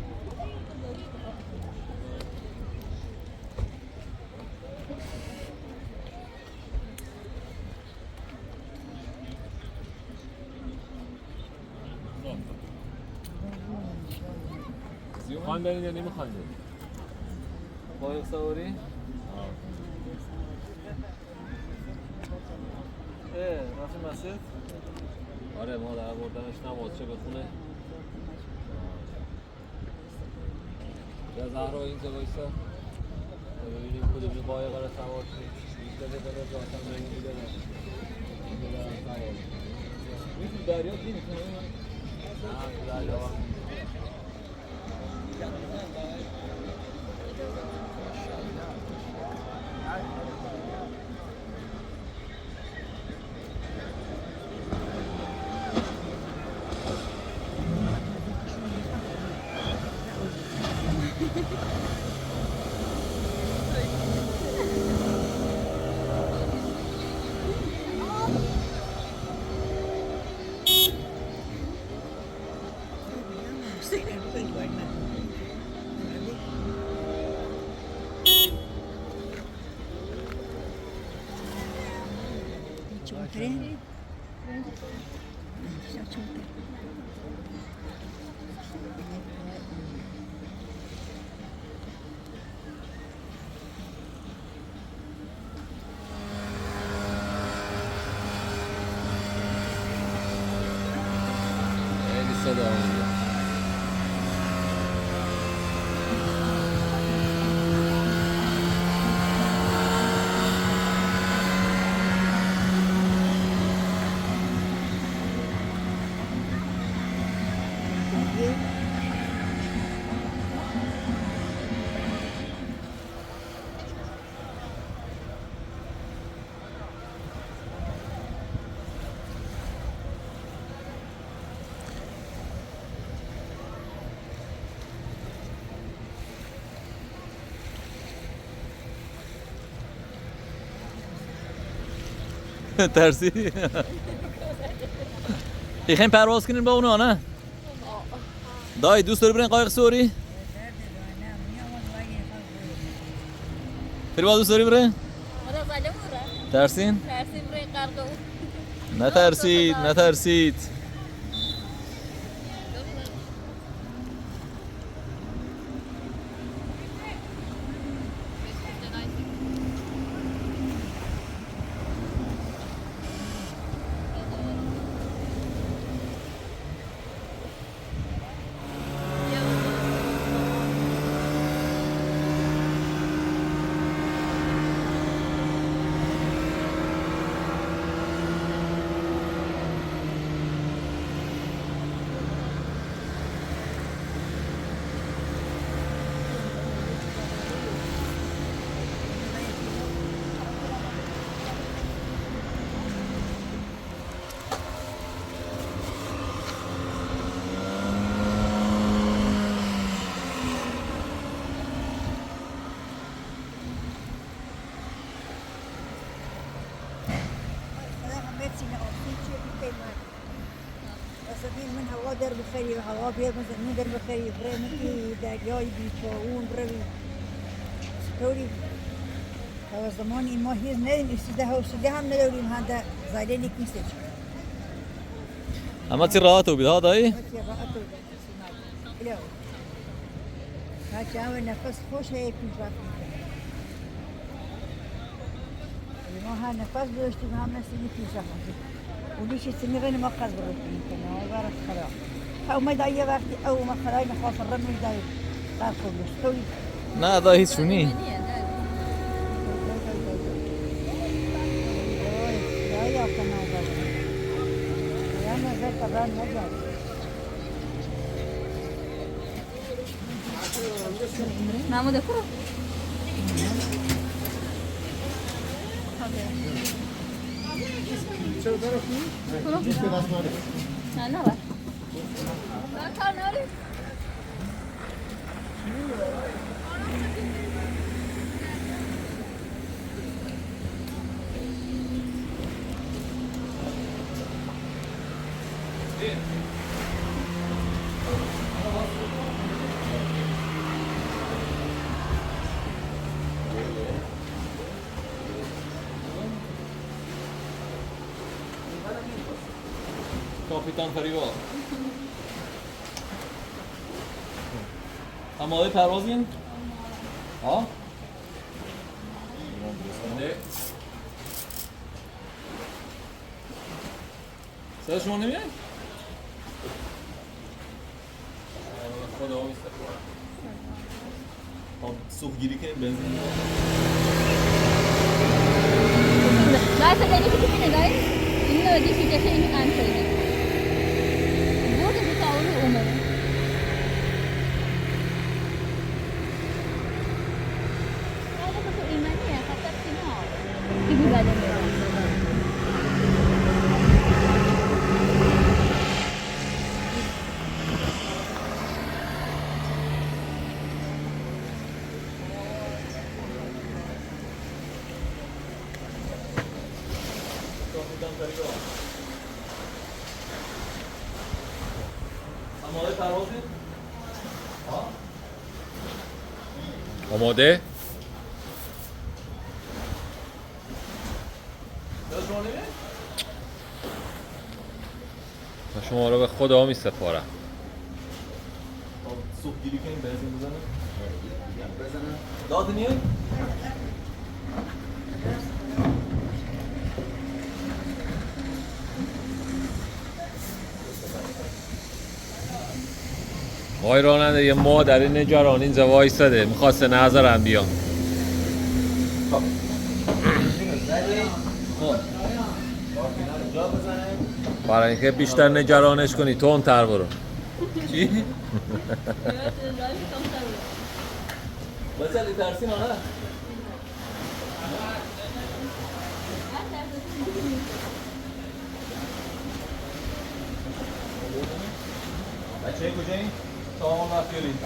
میخوایم بریم یا نمیخوایم بریم؟ قایق سواری. رفتیم مسجد. آره ما در بردنش نماز چه بخونه. یا زهرا اینجا بایستا ببینیم کدومی قایق رو سوار کنیم. بیشتر بده جاتم نگیده میتونی دریا دیم کنیم؟ نه دریا هم فرين خیلی صدا میده. ترسی میخوایم پرواز کنیم با اونا نه؟ دایی دوست داری برین قایق سوری؟ فریبا دوست داری برین؟ ترسین؟ نترسید نترسید من هوا درب خیلی هوا بیاد من درب خیلی برای من دریای بیچاون روی ستوری تا زمان این ما هیچ ندیم استیده ها استیده هم نداریم هنده زایده نیست اما تی راحت و بیده ها دایی؟ هرچه همه نفس خوش هی پیش رفت ما هر نفس داشتیم هم نسیمی پیش رفت وليش السنغين ما قصبر يمكن وبارك خلاص او ما داي وقتي او ما خلاص نخاف الرمي داي قاقو مستوي نه دا هیچ شونی يا كمان يا ما زال طبعا نجا محمود برو نه نه بر کار ناری کاپیتان فریبا آماده پروازین؟ ها؟ صدا شما نمیاد؟ خدا میسته خب سوخ گیری که بنزین Guys, I need to keep it, guys. You know, this is just an answer. Go to the tower, Umar. Kalau masuk iman ni, kata sini. Ibu badan dia. آماده پروازین؟ ها؟ آماده؟ صدا شما نمیاد؟ شما رو به خدا می سپارم. صبح گیری کنیم بنزین بزنم داد نیه؟ آقای راننده یه مادر نجران اینجا وایساده میخواسته نظرم بیام. برای اینکه بیشتر نگرانش کنی تندتر برو. چی؟ بچه ترسین آنه؟ بچه کجایی؟ تا همون وقت بیارید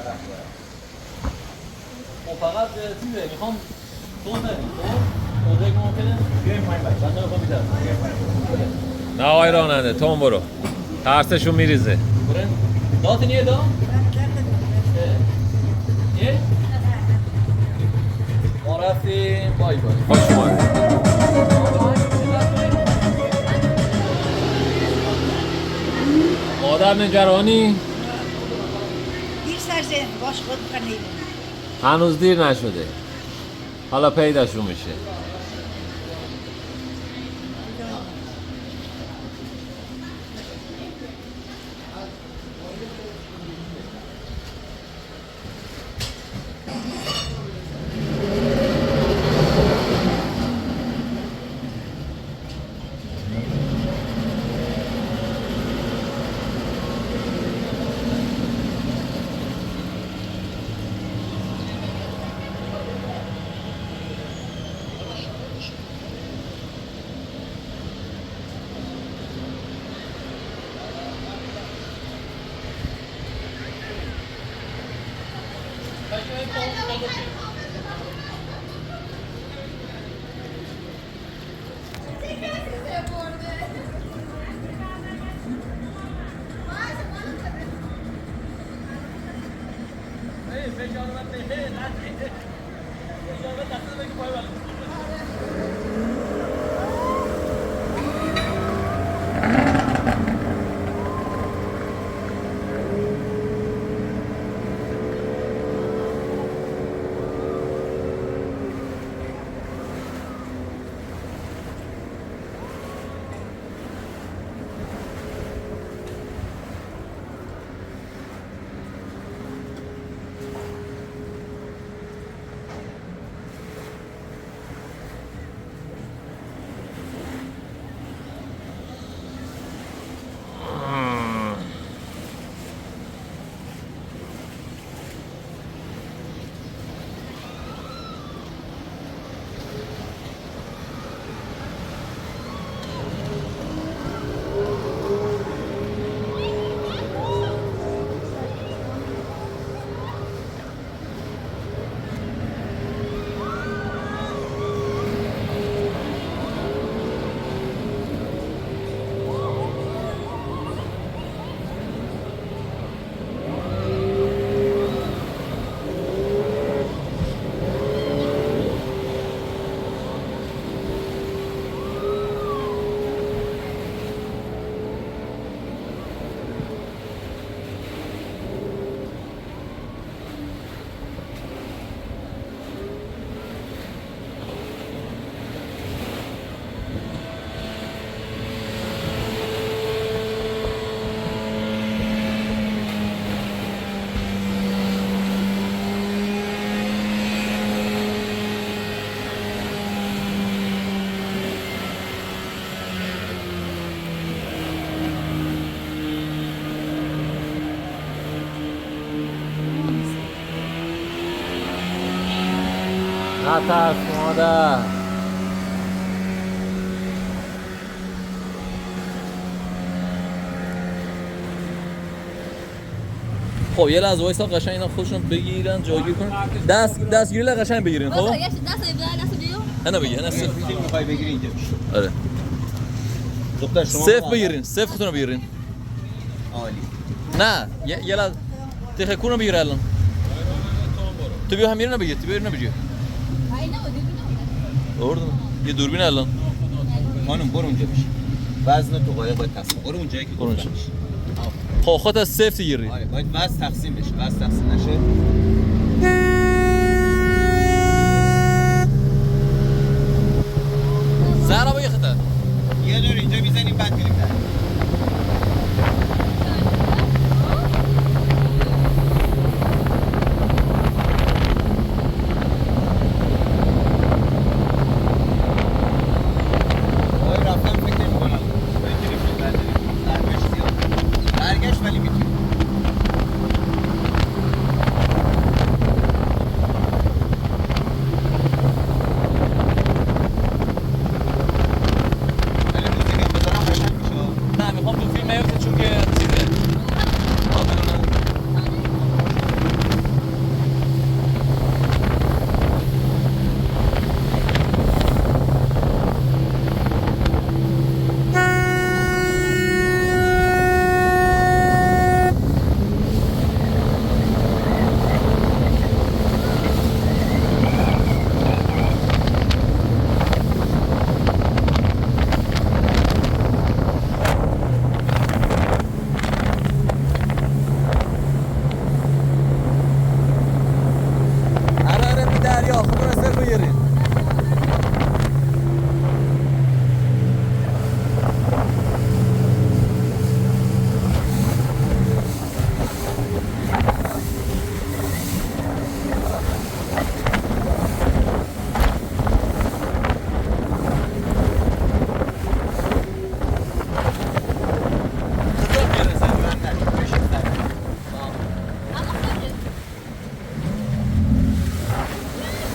فقط چیزه میخوام تون نمید اونجایی که ممکنه بیایم پایین بچه بنده میخوام بیتر نه آقای راننده تون برو ترسشون میریزه. برن دات نیه دا؟ نیه؟ ما رفتیم بای بای خوش اومدید. مادر نگرانی؟ دیر سر زن باش خود کنید. هنوز دیر نشده. حالا پیداشون میشه. نترس مادر. خب یه لحظه وایسا قشنگ اینا خودشون بگیرن جاگیر کنن دستگیری لا قشنگ بگیرین خب انا بگی انا صفر میخوای بگیری اینجا آره دختر شما صفر بگیرین صفر خودتون رو بگیرین عالی نه یه لحظه تخکون رو بگیر الان تو بیا همین رو بگیر تو بیا اینو بگیر آوردم یه دوربین الان خانم برو اونجا بشین وزن تو قایق باید تصمیم برو اونجایی که برو اونجا. گفتم خب خودت از سفت گیری. آره باید وزن تقسیم بشه. وزن تقسیم نشه. زهرا با یه خطر. یه دور اینجا میزنیم بعد میریم در. آقای رفتم فکر نمی‌کنم. بگیریم که برگشت زیاد. برگشت ولی میتونیم. ولی موزیک هم بذارم قشنگ میشه. نه میخوام تو فیلم نیفته چون که چیزه. آره به دریا خود را سر بگیرین.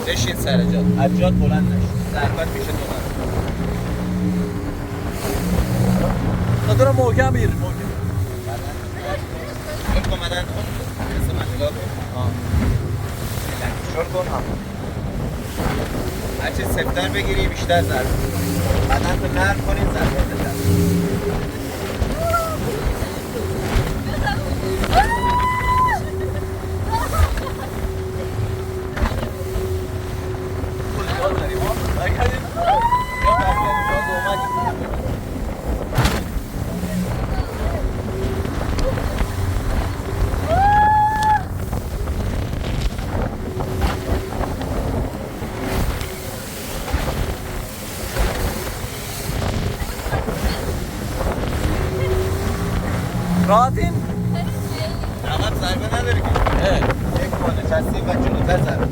بشین سر جات. از جات بلند نشید. ضربت میشه دوباره. خود را محکم بگیر. شل کن مدن کن. مثل من نگاه کن. شل کن هم. هرچی سفتر بگیری بیشتر ضربت. بدن تو نرم کنید ضربت بزن. راحتین؟ عقب ضربه نداری که. یک کنه چستی و جلوتر ضربه.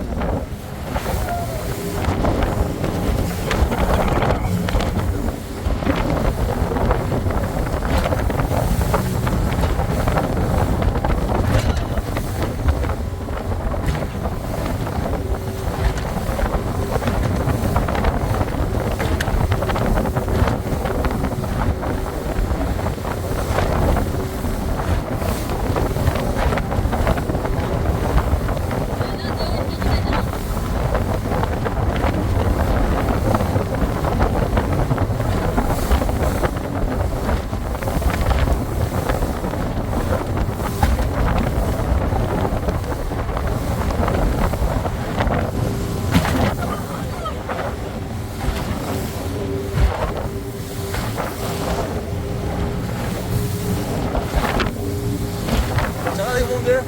چقدر مونده؟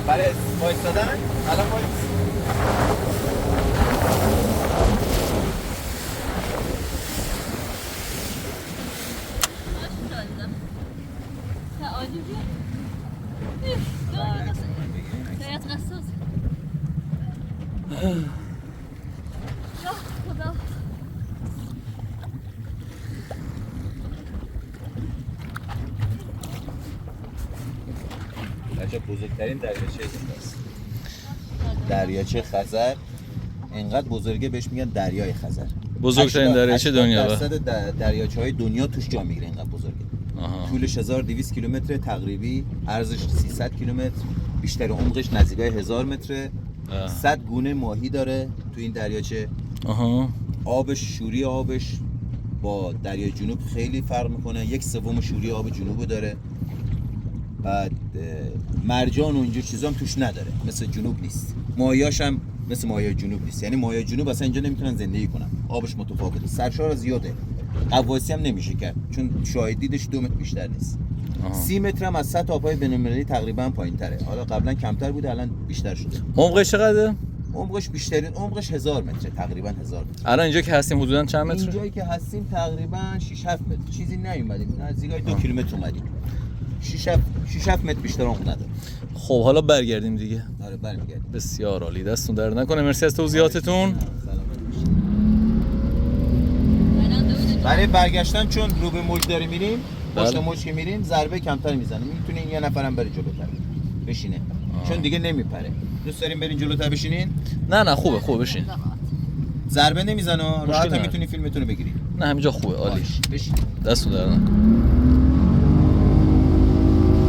برای وایستادن الان وایس. بچه بزرگترین دریاچه دنیاست. دریاچه خزر اینقدر بزرگه بهش میگن دریای خزر. بزرگترین دریاچه دنیا. 80% دریاچه‌های دنیا توش جا میگیره. اینقدر بزرگه. طولش 1200 کیلومتر تقریبی، عرضش 300 کیلومتر، بیشتر عمقش نزدیک 1000 متره. 100 گونه ماهی داره تو این دریاچه. آبش شوری آبش با دریای جنوب خیلی فرق میکنه. 1/3 شوری آب جنوب داره. بعد مرجان و اینجور چیزا هم توش نداره، مثل جنوب نیست. ماهیاش هم مثل ماهی جنوب نیست، یعنی ماهی جنوب اصلا اینجا نمیتونن زندگی کنن، آبش متفاوته. سرشار زیاده، قواسی هم نمیشه کرد چون شاهد دیدش 2 متر بیشتر نیست. 30 متر هم از سطح آب‌های بین‌المللی تقریبا پایین‌تره. حالا قبلا کمتر بوده الان بیشتر شده. عمقش چقدره؟ عمقش بیشترین عمقش 1000 متره، تقریبا 1000 متر. الان اینجا که هستیم حدوداً چند متر؟ اینجایی که هستیم تقریبا 6 7 متر. چیزی نیومدیم. نزدیکای 2 کیلومتر اومدیم. 6 7 متر بیشتر عمق نداره. خب حالا برگردیم دیگه. آره برمیگردیم. بسیار عالی، دستتون درد نکنه. مرسی از توضیحاتتون. برای برگشتن چون رو به موج داریم میریم، پشت بله. موج که میریم ضربه کمتر میزنه. میتونین یه نفرم بره جلوتر بشینه. چون دیگه نمیپره. دوست داریم برین جلوتر بشینین؟ نه خوبه بشین. ضربه نمیزنه، راحت نداره. میتونی فیلمتون رو بگیرید. نه همینجا خوبه، عالی. بشین. دستتون درد نکنه.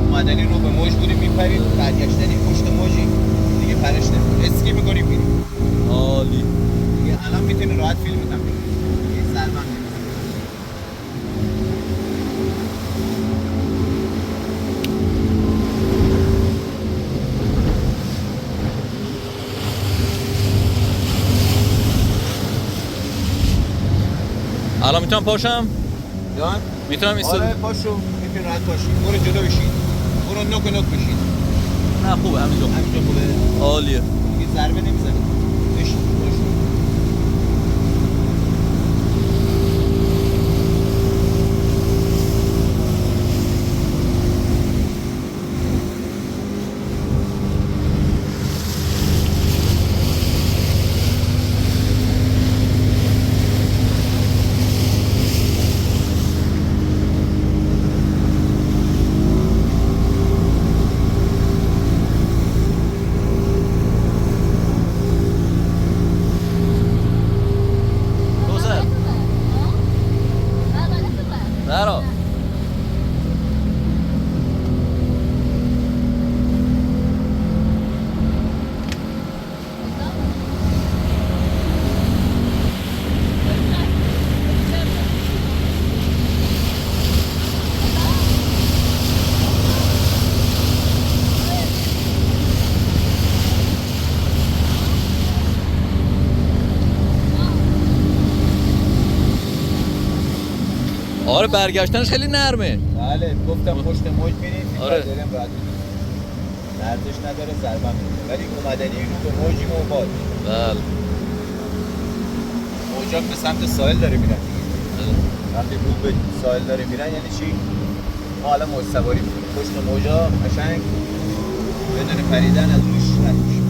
اومدنی رو به موج بودیم میپریم، برگشتنی پشت موجی دیگه پرش نمیکنیم. اسکی میکنیم میریم. عالی. دیگه الان میتونی راحت فیلمت هم بگیرید. یه ضربه هم نمیزنه. الان میتونم پاشم؟ جان؟ میتونم ایستاد؟ آره پاشو، میتونی راحت پاشی. برو جلو بشین. برو نوک بشین. نه خوبه همینجا خوبه. عالیه. دیگه ضربه نمیزنه. بشین. نرو. آره برگشتنش خیلی نرمه. بله گفتم پشت موج میریم. آره. داریم راحت لرزش نداره، ضربه میزنه. ولی اومدنی رو به موجیم و باد. بله. موجا به سمت ساحل داره میرن دیگه. وقتی رو به ساحل داره میرن یعنی چی؟ ما حالا موج سواری میکنیم. پشت موجا قشنگ بدون پریدن از روش رد میشیم.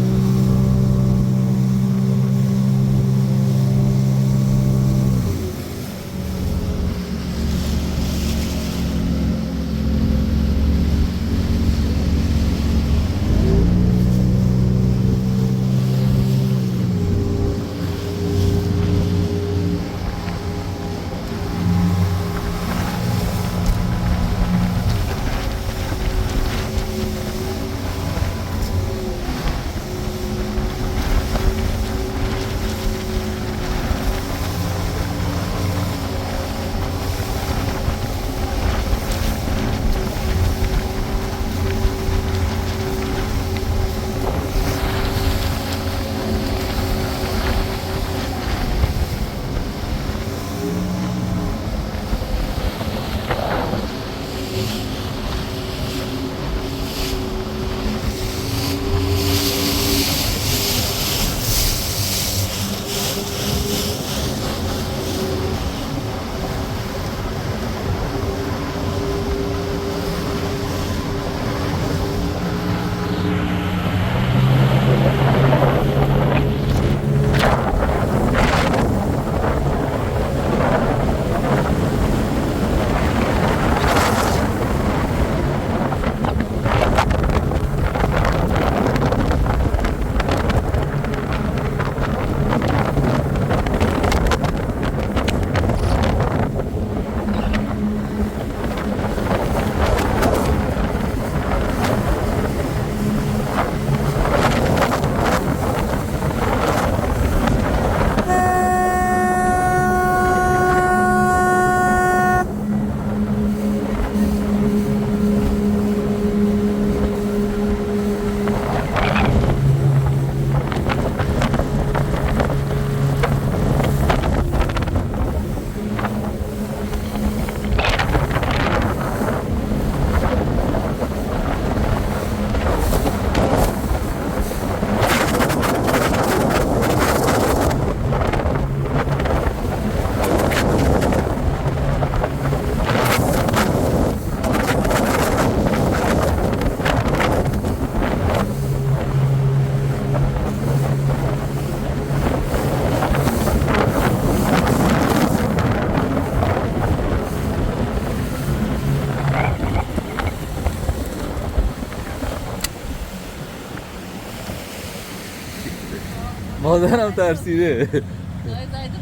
مادرم ترسیده. زاید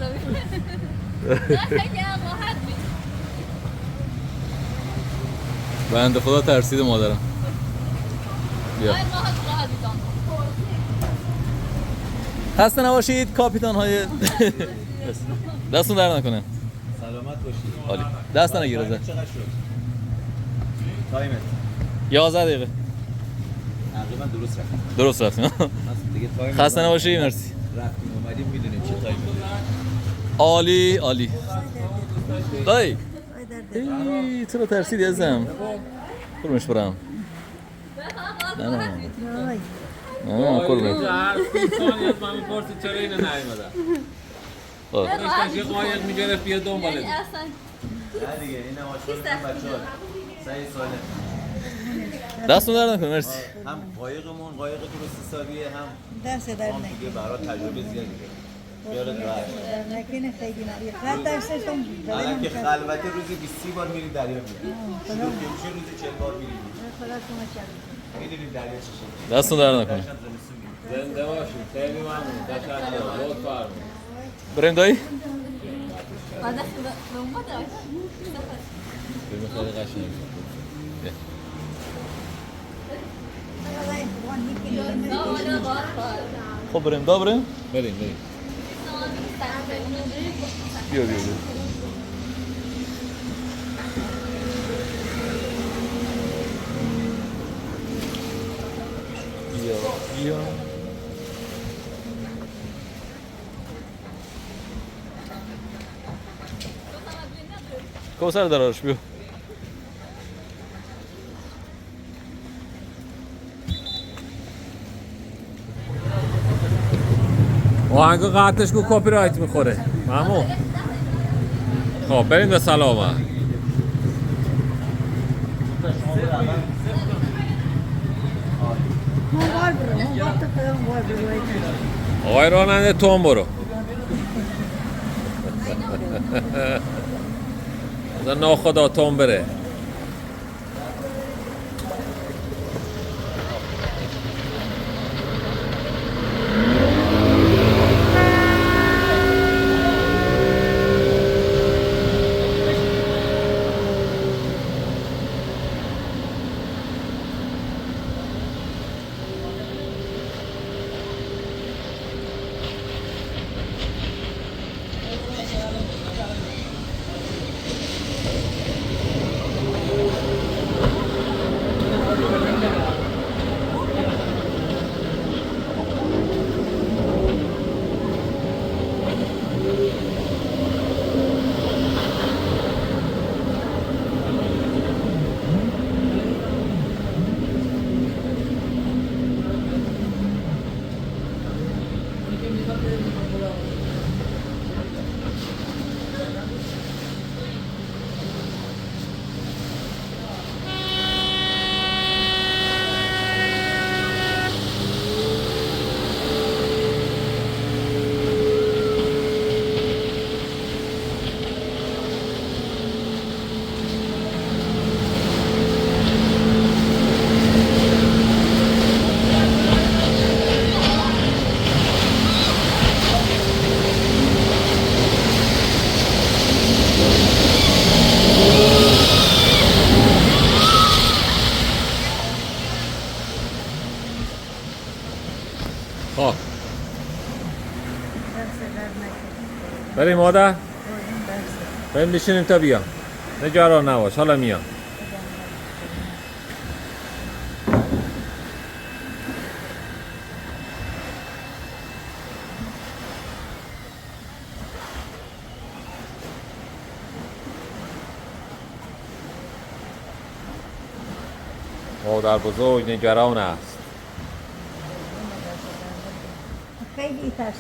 رو ببین. خیلی هم راحت میشه. بنده خدا ترسیده مادرم. بیا. زاید راحت میتونم. خسته نباشید کاپیتان های دستون در نکنه. سلامت باشید. عالی. دست نگیر ازت. چقدر شد؟ تایمت 11 دقیقه. تقریبا درست رفت. درست رفتیم. دیگه تایم خسته نباشید مرسی. رفتیم اومدیم میدونیم چه تایمی. عالی عالی. دایی. ای چرا ترسیدی ازم؟ قربونش برم. نه نه نه. نه قربونش. اینجا هر 30 ثانیه از من میپرسی چرا اینو نیومدن. خب. داشتش یه قایق میگرفت بیا دنبالت. یعنی اصلا نه دیگه این نماشون بچه‌ها. سعی ساله. دستون در نکنه مرسی. هم قایقمون قایق درست حسابیه هم دست در ما دیگه برای تجربه زیادی داریم. یادت راحت. نکنه خیلی نبید. خط درستشون الان که خلوته روزی 20 بار میریم دریا میریم. شروع که میشه روزی 40 بار میریم. خدا شما چه میدونیم دریا چه شکلیه. دستون در نکنه. زنده باشید. خیلی ممنون. تشکر. لطف فرمایید. بریم دایی. بعد به اون بود بریم خیلی قشنگ. خب بریم دا بریم. بریم. بیا. بیا. کوثر درارش بیا. آهنگ قطعش کو کپی رایت میخوره. مامو. خب بریم به سلامت. آقای راننده تو هم برو. از ناخدا تو هم بره. خب بریم مادر. بریم بشینیم تا بیام. نگران نباش حالا میام. مادر بزرگ نگران است. خیلی ترسم.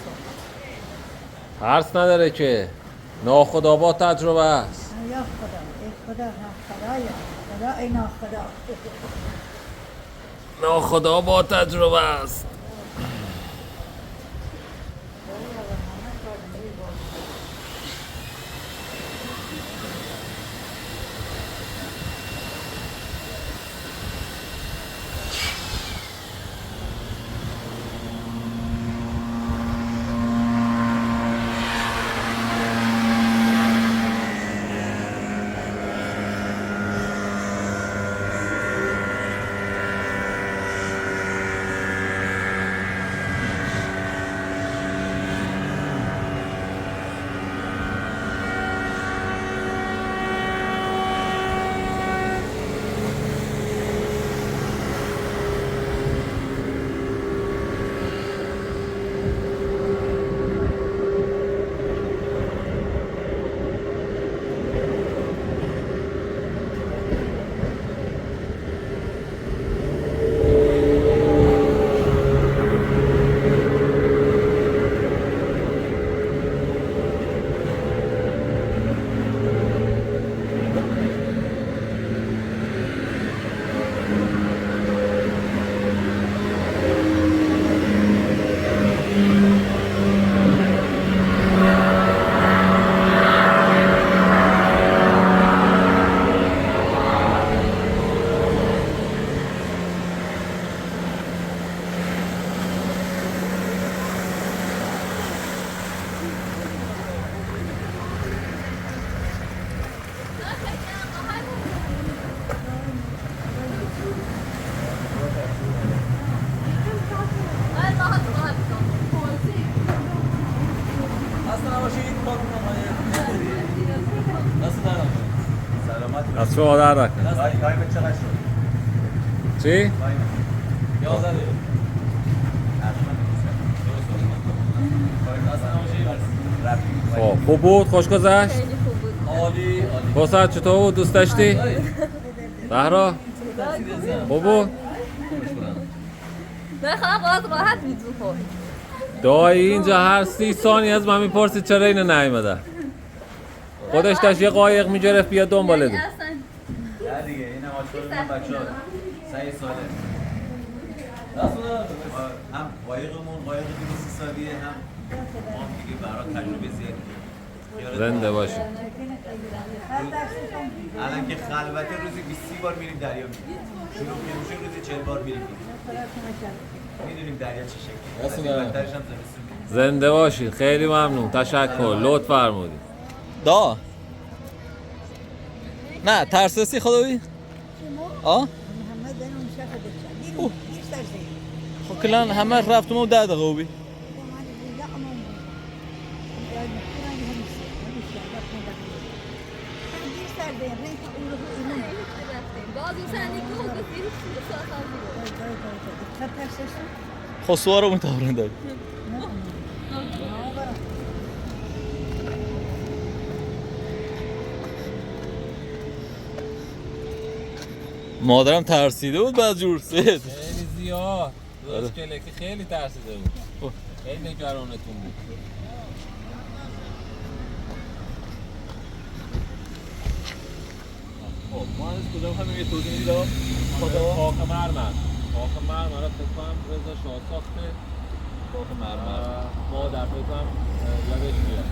ترس نداره که ناخودآباد تجربه است. یا خدا ای خدا هم خدایا خدا ای ناخدا. ناخودآباد تجربه است. از شما در نکنه. تایم چقدر شد؟ چی؟ 11 دقیقه. خب خوب بود؟ خوش گذشت؟ خیلی خوب بود. عالی عالی. حسن چطور بود؟ دوست داشتی؟ زهرا؟ خوب بود؟ بخوام باز راحت میتون خورد. دایی اینجا هر 30 ثانیه از من میپرسید چرا اینو نیومده. خودش داشت یه قایق میگرفت بیا دنباله دو. اصلا نه دیگه این آشپزی بچه‌ها سعی ساله. هم قایقمون قایق 230 سالیه هم ما دیگه برای تجربه زیادی. زنده باشی. الان که خلوته روزی 20 بار میریم دریا میریم. شروع میشه روزی 40 بار میریم. میدونیم دریا چه شکلی. بدترش هم زمستون. زنده باشید. خیلی ممنون. تشکر. لطف فرمودید. دا نه ترسسی خدایی آه خب کلان همه رفتم و 10 دقیقه بی باز سنی گفت بسیار خب سوارو متورن داری مادرم ترسیده بود بعد جور سید خیلی زیاد. دوست کلکی خیلی ترسیده بود. خیلی نگرانتون بود. خب ما از کجا همین یه توضیح میدید آقا؟ خاک مرمر. خاک مرمر رو فکر کنم رضا شاه ساخته. خاک مرمر. ما در فکر کنم یادش میاد.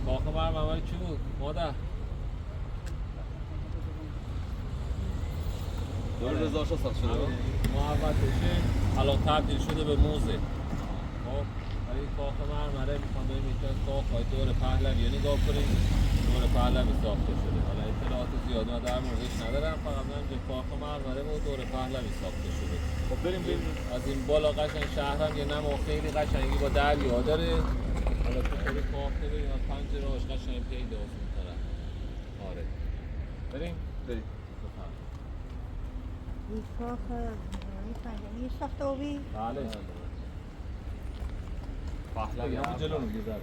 خاک مرمر مال چی بود؟ مادر. دور رضا شاه ساخت شده بود. محوطشه الان تبدیل شده به موزه. خب ولی کاخ مرمره میخوام بریم یکی از کاخ‌های دور پهلوی نگاه کنیم. دور پهلوی ساخته شده. حالا اطلاعات زیاد من در موردش ندارم، فقط می‌دونم که کاخ مرمره و دور پهلوی ساخته شده. خب بریم از این بالا قشنگ شهرم یه نما خیلی قشنگی با دریا داره. حالا تو خود کاخ ببین از پنجره‌اش قشنگ پیداست اون طرف. آره. بریم؟ بریم. این کاخ این ساخته بودی؟ بله. پهلوی هم جلو می‌گذره.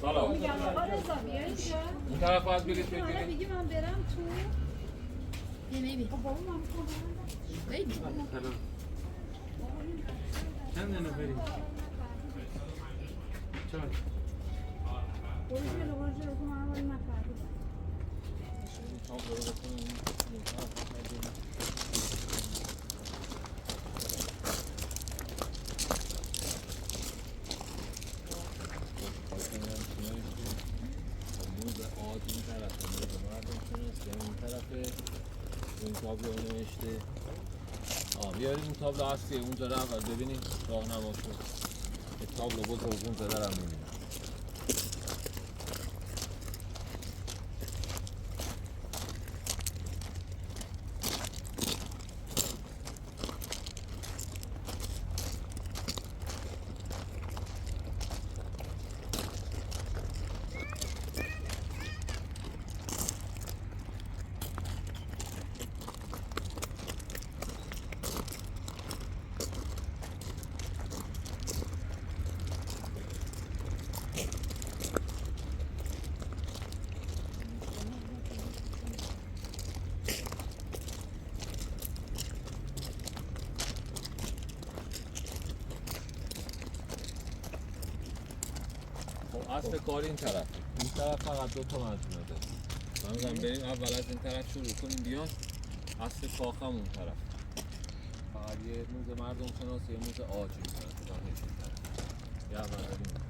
سلام. میگم آقا رضا بیا اینجا. این طرف باید بلیط حالا بگیریم. میگی من برم تو. maybe. خب بابا من Maybe. این تابلو نوشته بیاریم این تابلو اصلیه اونجا رو اول ببینیم راهنماشو. این تابلو بزرگ اونجا دارم میبینیم. اصل کار این طرف این طرف فقط 2 تا مجموعه داره. من بریم اول از این طرف شروع کنیم بیان اصل کاخم اون طرف. فقط یه موزه مردم شناسی یه موزه آجی میکنه تو دانش این طرف. یه اول بریم.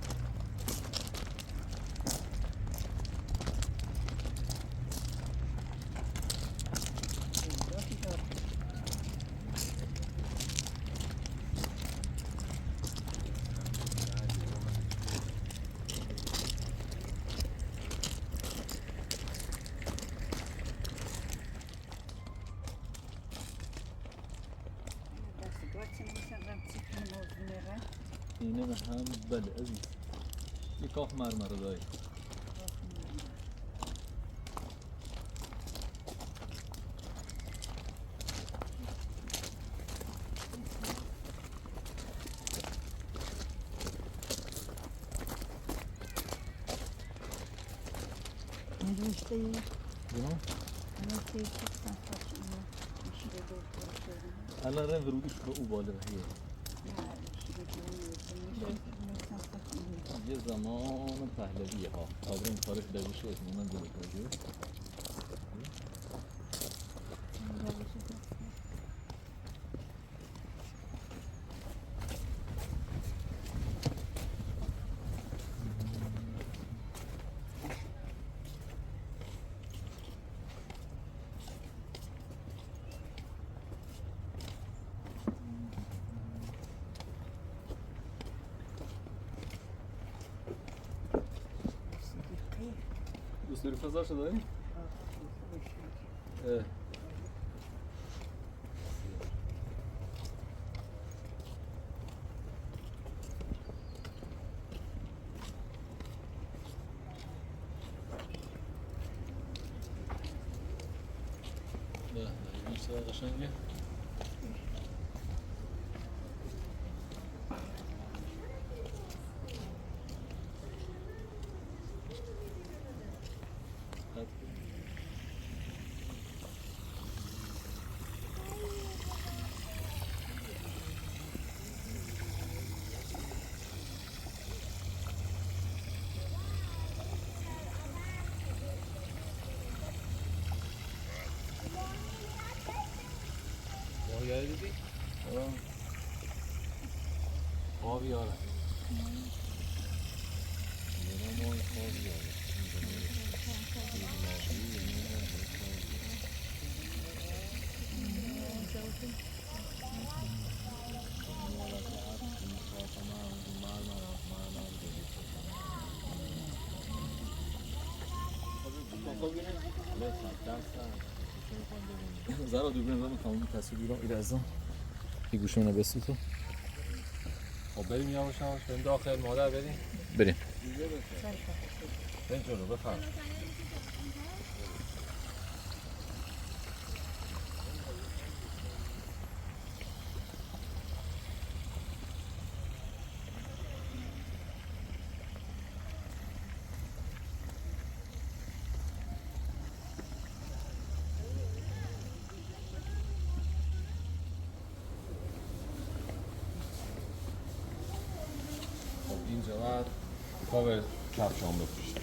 اینه هم بله عزیز یک کاخ مرمره داری می‌دونستی؟ جنو؟ من چه چیزم خواستم میشه دو الان رن ورودیش به او بالا هیه یه زمان پهلویه ها آبرین تاریخ درویشه اسم من جلو کنجه دوست داری فضا شده داری؟ نه بیشتر قشنگه ماهیاره دیدی؟ ماهیاره زرا دوربین زدم تمام تصویر بگیرم ایره ازم یه گوشه منو بسو تو خب بریم یواش یواش بریم داخل مادر بریم بریم بریم جلو بفرم اینجا بعد پا به کفشان بپوشید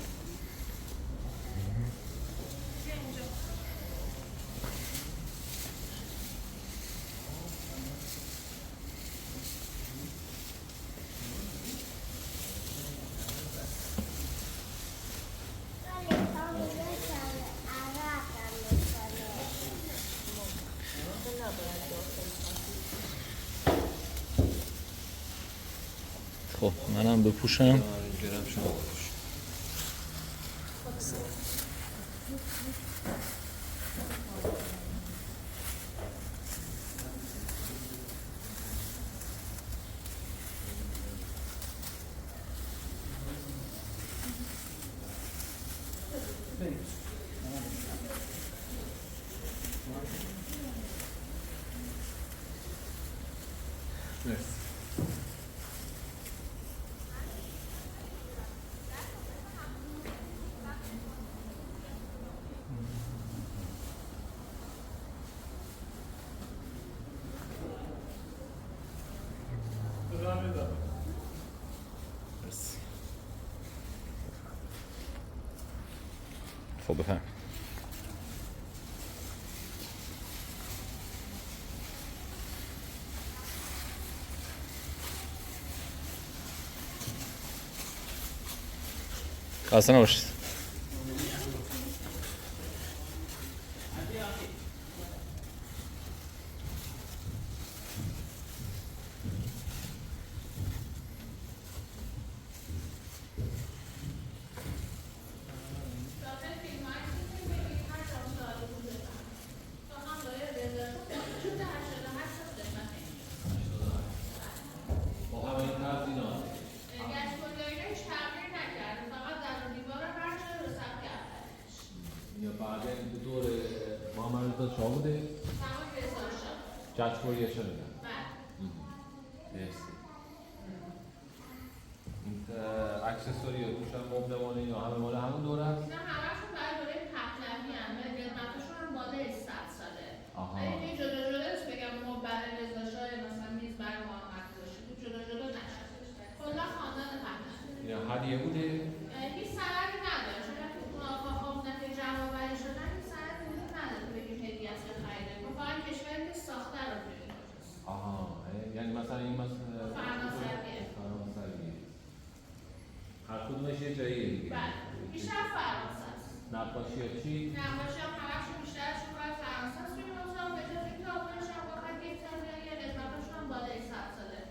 خب منم بپوشم برم شما بپوشید مرسی خب بفهم. خسته نباشید. جشنواره شده. مرسی. این اکسسوری ها توش هم مبلمانه یا همه مال همون دوره هست؟ نه همه‌شون برای دوره پهلوی هم قدمتشون هم بالای 100 ساله. ولی جدا جدا است بگم ما برای رضا شاه مثلا میز برای محمد رضا بود جدا جدا نشد. کلا خاندان پهلوی. یا هدیه بوده؟ هیچ سندی نداره. چون اون آقا خواب نفر جمع‌آوری شدن هیچ سندی وجود نداره که بگیم هدیه است یا خریده. ما فقط کشوری که ساخته رو می‌بینیم. آها یعنی مثلا این مثلا فرانسویه. هر کدومش یه جاییه دیگه. بله. بیشتر فرانسه است. نقاشی ها چی؟ نقاشی هم همه‌شون بیشترشون کار فرانسه است. روی موضوع به جز اینکه آقایش هم واقعا یک ترمیه قدمتشون هم بالای 100 ساله.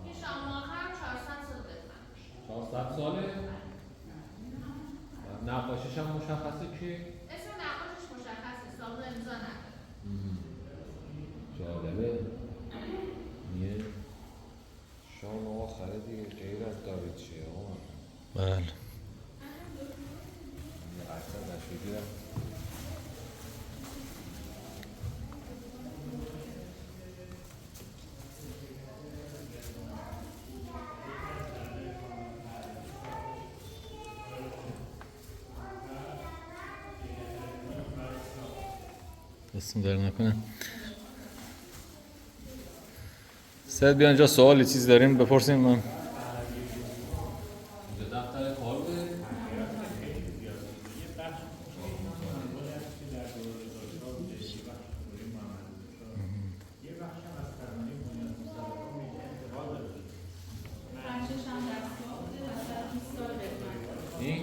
این شام آخر 400 سال قدمت. 400 ساله؟ نقاشیش هم مشخصه که؟ اسم نقاشش مشخصه. سابقه امضا نداره. جالبه. یه شام آخره دیگه غیر از داویچی ها. بله. یه قصد نشدی هم. اسم در نکنه. سید بیان اینجا سوالی چیزی داریم بپرسیم من. اینجا دفتر کار بوده؟ این؟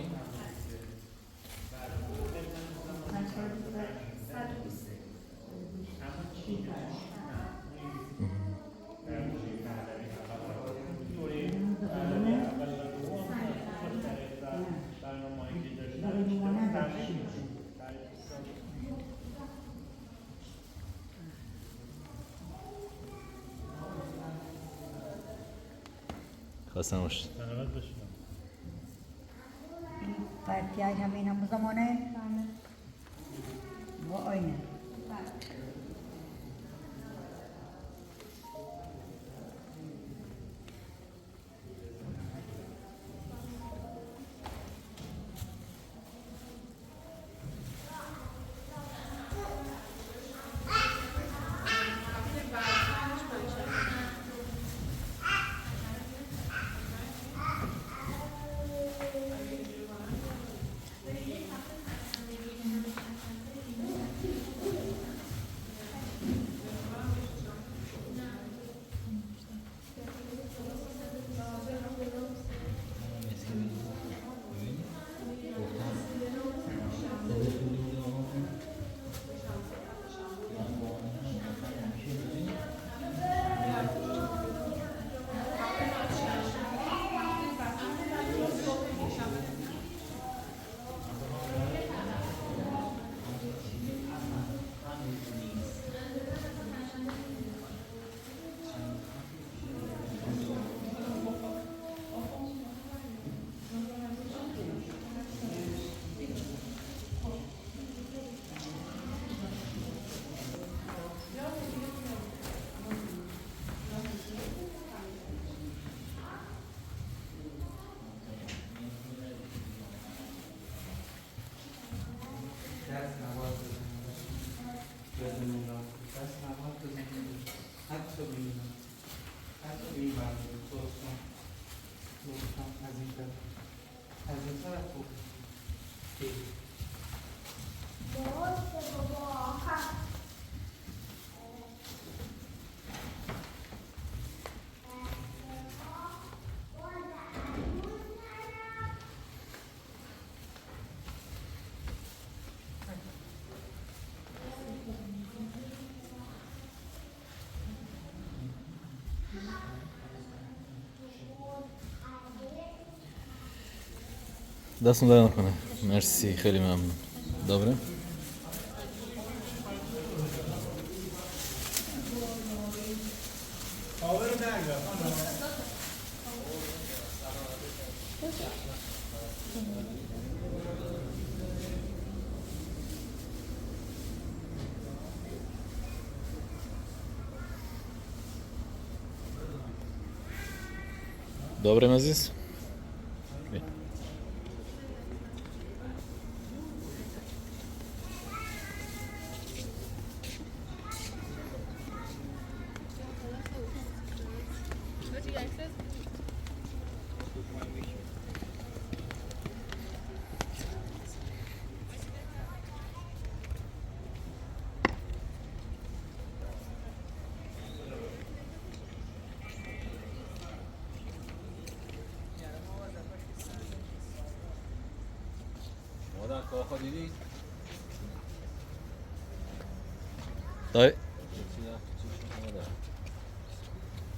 خسته نباشید. قطعی همین همون زمانه با آینه دستون در نکنه. مرسی، خیلی ممنون. دوباره دوباره عزیز. مادر کاخا دیدی؟ دای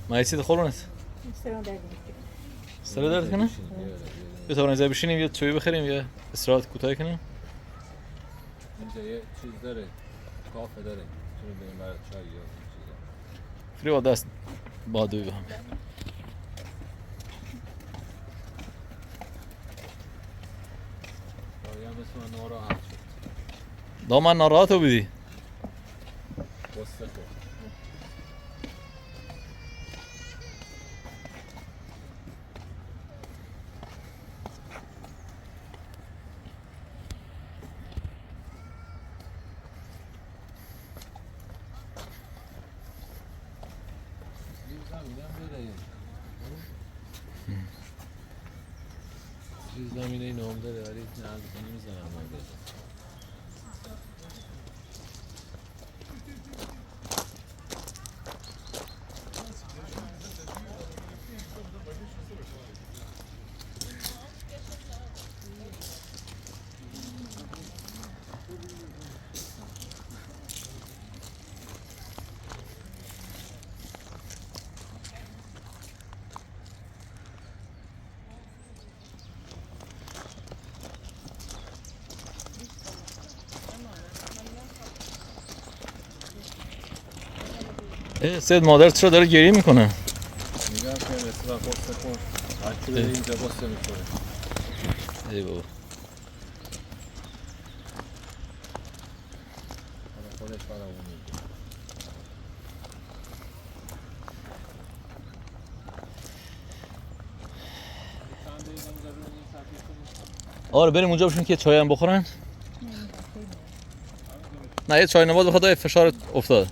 ما یه چیز خورونت سر درد کنه؟ یه تا برنزه بشینیم یا چوی بخریم یا استراحت کوتاه کنیم؟ اینجا یه چیز داره، کافه داره، میتونیم بریم برای چای یا چیزا. فری با دست بادوی با هم. چای هم مثل من ناراحت شد. دا من ناراحت رو بیدی؟ قصه خورد. زمینه نام داره ولی نمیزنم من بده. سید مادر چرا داره گریه میکنه؟ میگم که مثلا قصه خورد. هرکی بره اینجا قصه میخوره. ای بابا. خودش فرامونی. آره بریم اونجا بشیم که چای هم بخورن. نه یه چای نبات بخواد فشار افتاد.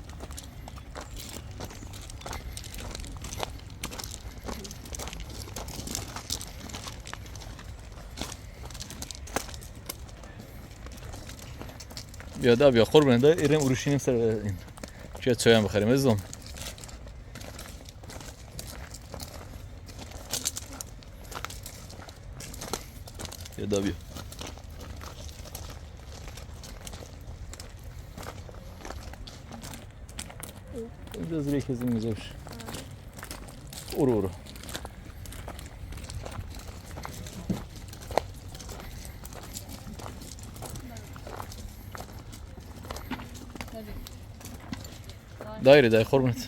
بیا قربونه دا ایرم اروشینیم سر این چه چای هم بخریم عزیزم. بیا اینجا زیر یکی از این میزه بشه. برو دایره قربونت.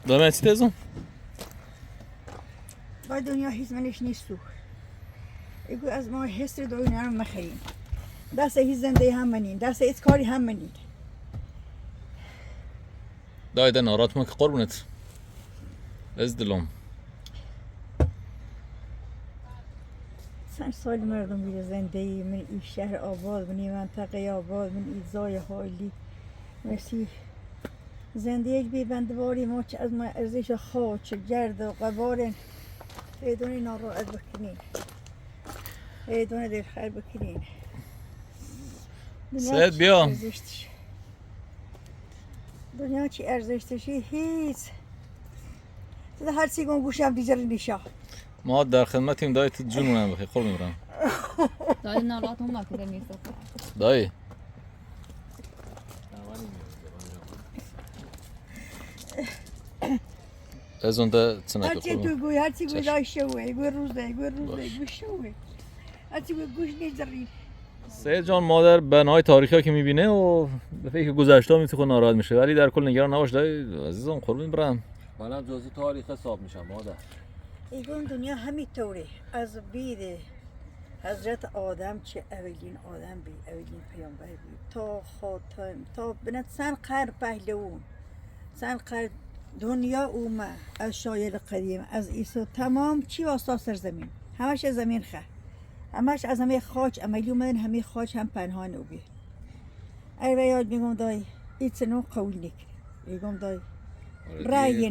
دامه چی تازم؟ با دنیا هیچ منش نیست تو. ایگو از ما حس دنیا رو مخریم. دست هیچ زنده هم منین، دست هیچ کاری هم منین. دایده نارات ما که قربونت. از دلم. سن سال مردم میره زندگی من این شهر آباد من این منطقه آباد من این زای حالی مرسی زندگی بی بندواری ما چه از ما ارزش خاک گرد و قبارن ایدونی ناراحت بکنین ایدونی دل خیر بکنین سید بیا دنیا چی ارزشتشی هیچ تو هر چی گم گوشم دیگر نیشا ما در خدمتیم دایی تو جونم بخیر قربون میبرم دایی نالات هم نکده میسته دایی از اون ده چنکه هر چی قربون تو گوی هر چی گوی دای شوی گوی روزه گوی شوی هر چی گوی گوش نیزرین سید جان مادر بنای تاریخی ها که میبینه و به فکر گذشته ها میتونه ناراحت میشه ولی در کل نگران نباش دایی عزیزم قربون برم منم جزو تاریخ حساب میشم مادر. ایگون دنیا همین طوره از بید حضرت آدم چه اولین آدم بی اولین پیامبر بی تا خاتم تا بنت سن قرن پهلوون سن قرن دنیا اومه از شایر قدیم از عیسی تمام چی واسطه سرزمین همش از زمین خه همش از همه خاک عملی اومدن همه خاک هم پنهان او بی ای یاد میگم دای ایت نو قول نکن میگم دای رای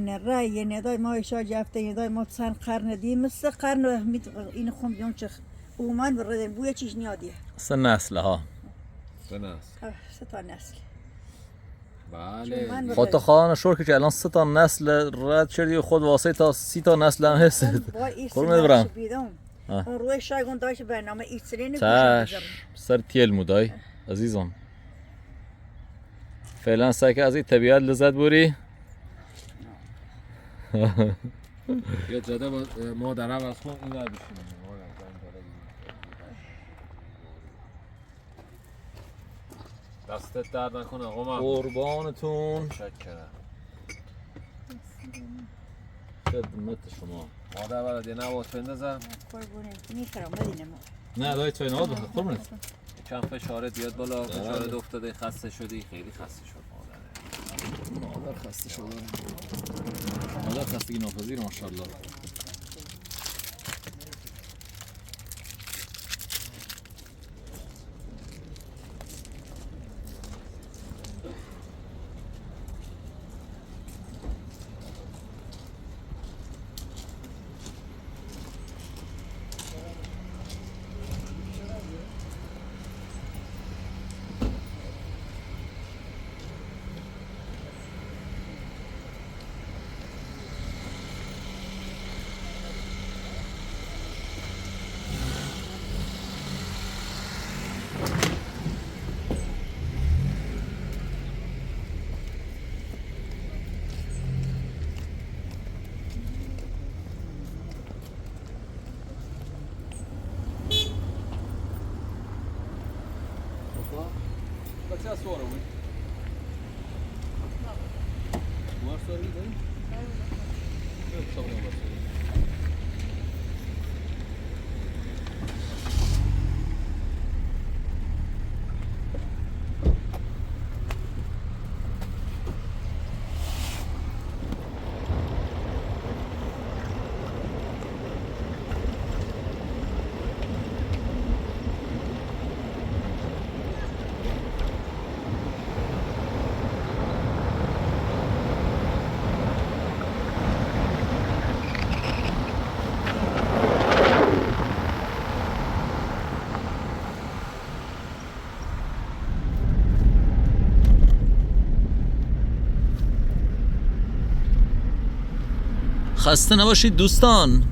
نه دای ما اشاره جفته دای ما سن قرن دی مثل قرن این خون بیون چه اومن بردن بوی چیش نیادیه سه نسل ها سه تا نسل بله خود تا خواهان شور که الان 3 تا نسل رد شدی و خود واسه تا 30 تا نسل هم هست قربونت برم اون روی شایگون داشت برنامه ایسرینی تاش سر تیل مودای عزیزم فعلا سعی که از این طبیعت لذت بری یه جاده با مادرم از خون این ور بشینیم دستت درد نکنه آقا من قربانتون شکرم خدمت شما مادر برات یه نبات بندازم قربونت میخرم بدینم نه دایی چای نبات بخور قربونت کم فشارت بیاد بالا فشارت افتاده خسته شدی خیلی خسته شد مادر خسته شده مادر خستگی ناپذیر ماشاءالله بچه سواره بود بوار سواره داری؟ خسته نباشید دوستان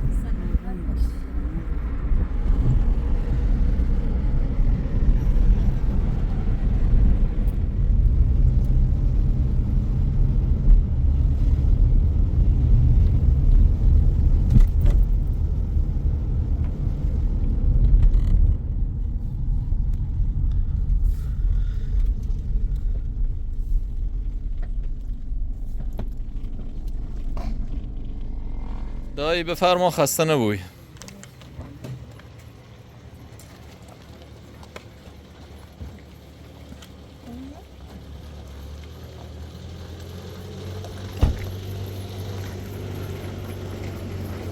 دایی بفرما خسته نبوی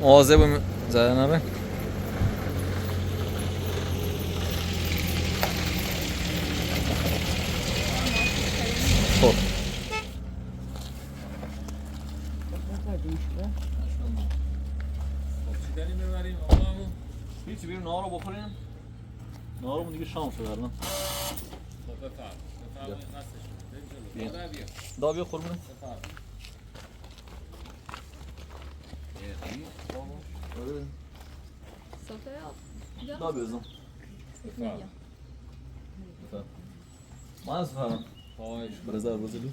مواظب زده نره چی داریم ببریم آقامون؟ هیچی بریم نهار رو بخوریم. نهارمون دیگه شام شد الان. خب بفرمایید قصدش بریم جلو. مادر بیا. دا بیا قربونه. بفرمایید. صافه دا بیازم. بفرمایید. ما از فرم. خواهش برزار بزلو.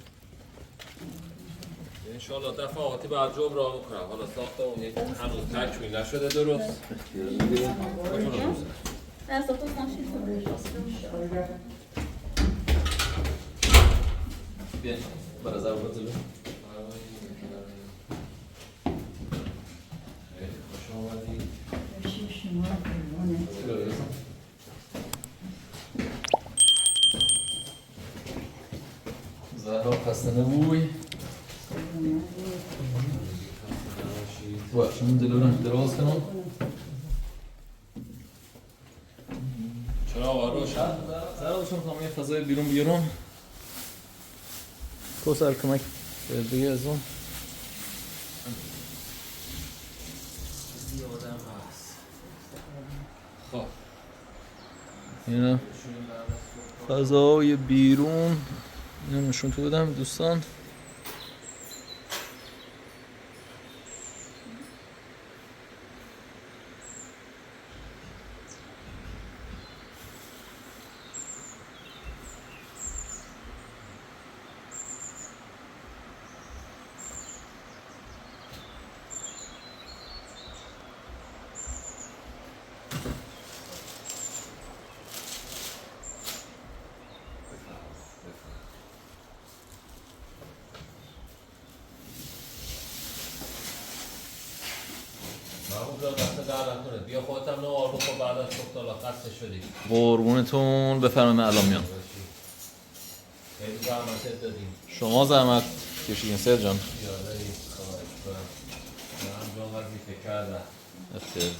انشالله دفعاتی بعد جبران میکنم. حالا ساخته اون یک هنوز تکمیل نشده درست. Essa eu tô com بیا برزار بزلو. خوش آمدید. زهرا خسته نبوی. باشه من دلورم دراز کنم. چرا آقا روشن؟ زهرا باشم تا یه فضای بیرون بیارم. کوسر کمک دیگه از اون. زیادم هست. خب اینا فضای بیرون اینو نشون تو بدم دوستان. محمود جان دست در نکنه. بیا خودت هم نهار بخور بعد از صبح تا خسته شدی. قربونتون بفرمایید من الان میام. خیلی زحمتت دادیم. شما زحمت کشیدین سید جان. یادایی خواهش کنم. من هم جان وظیفه کردم. اختیار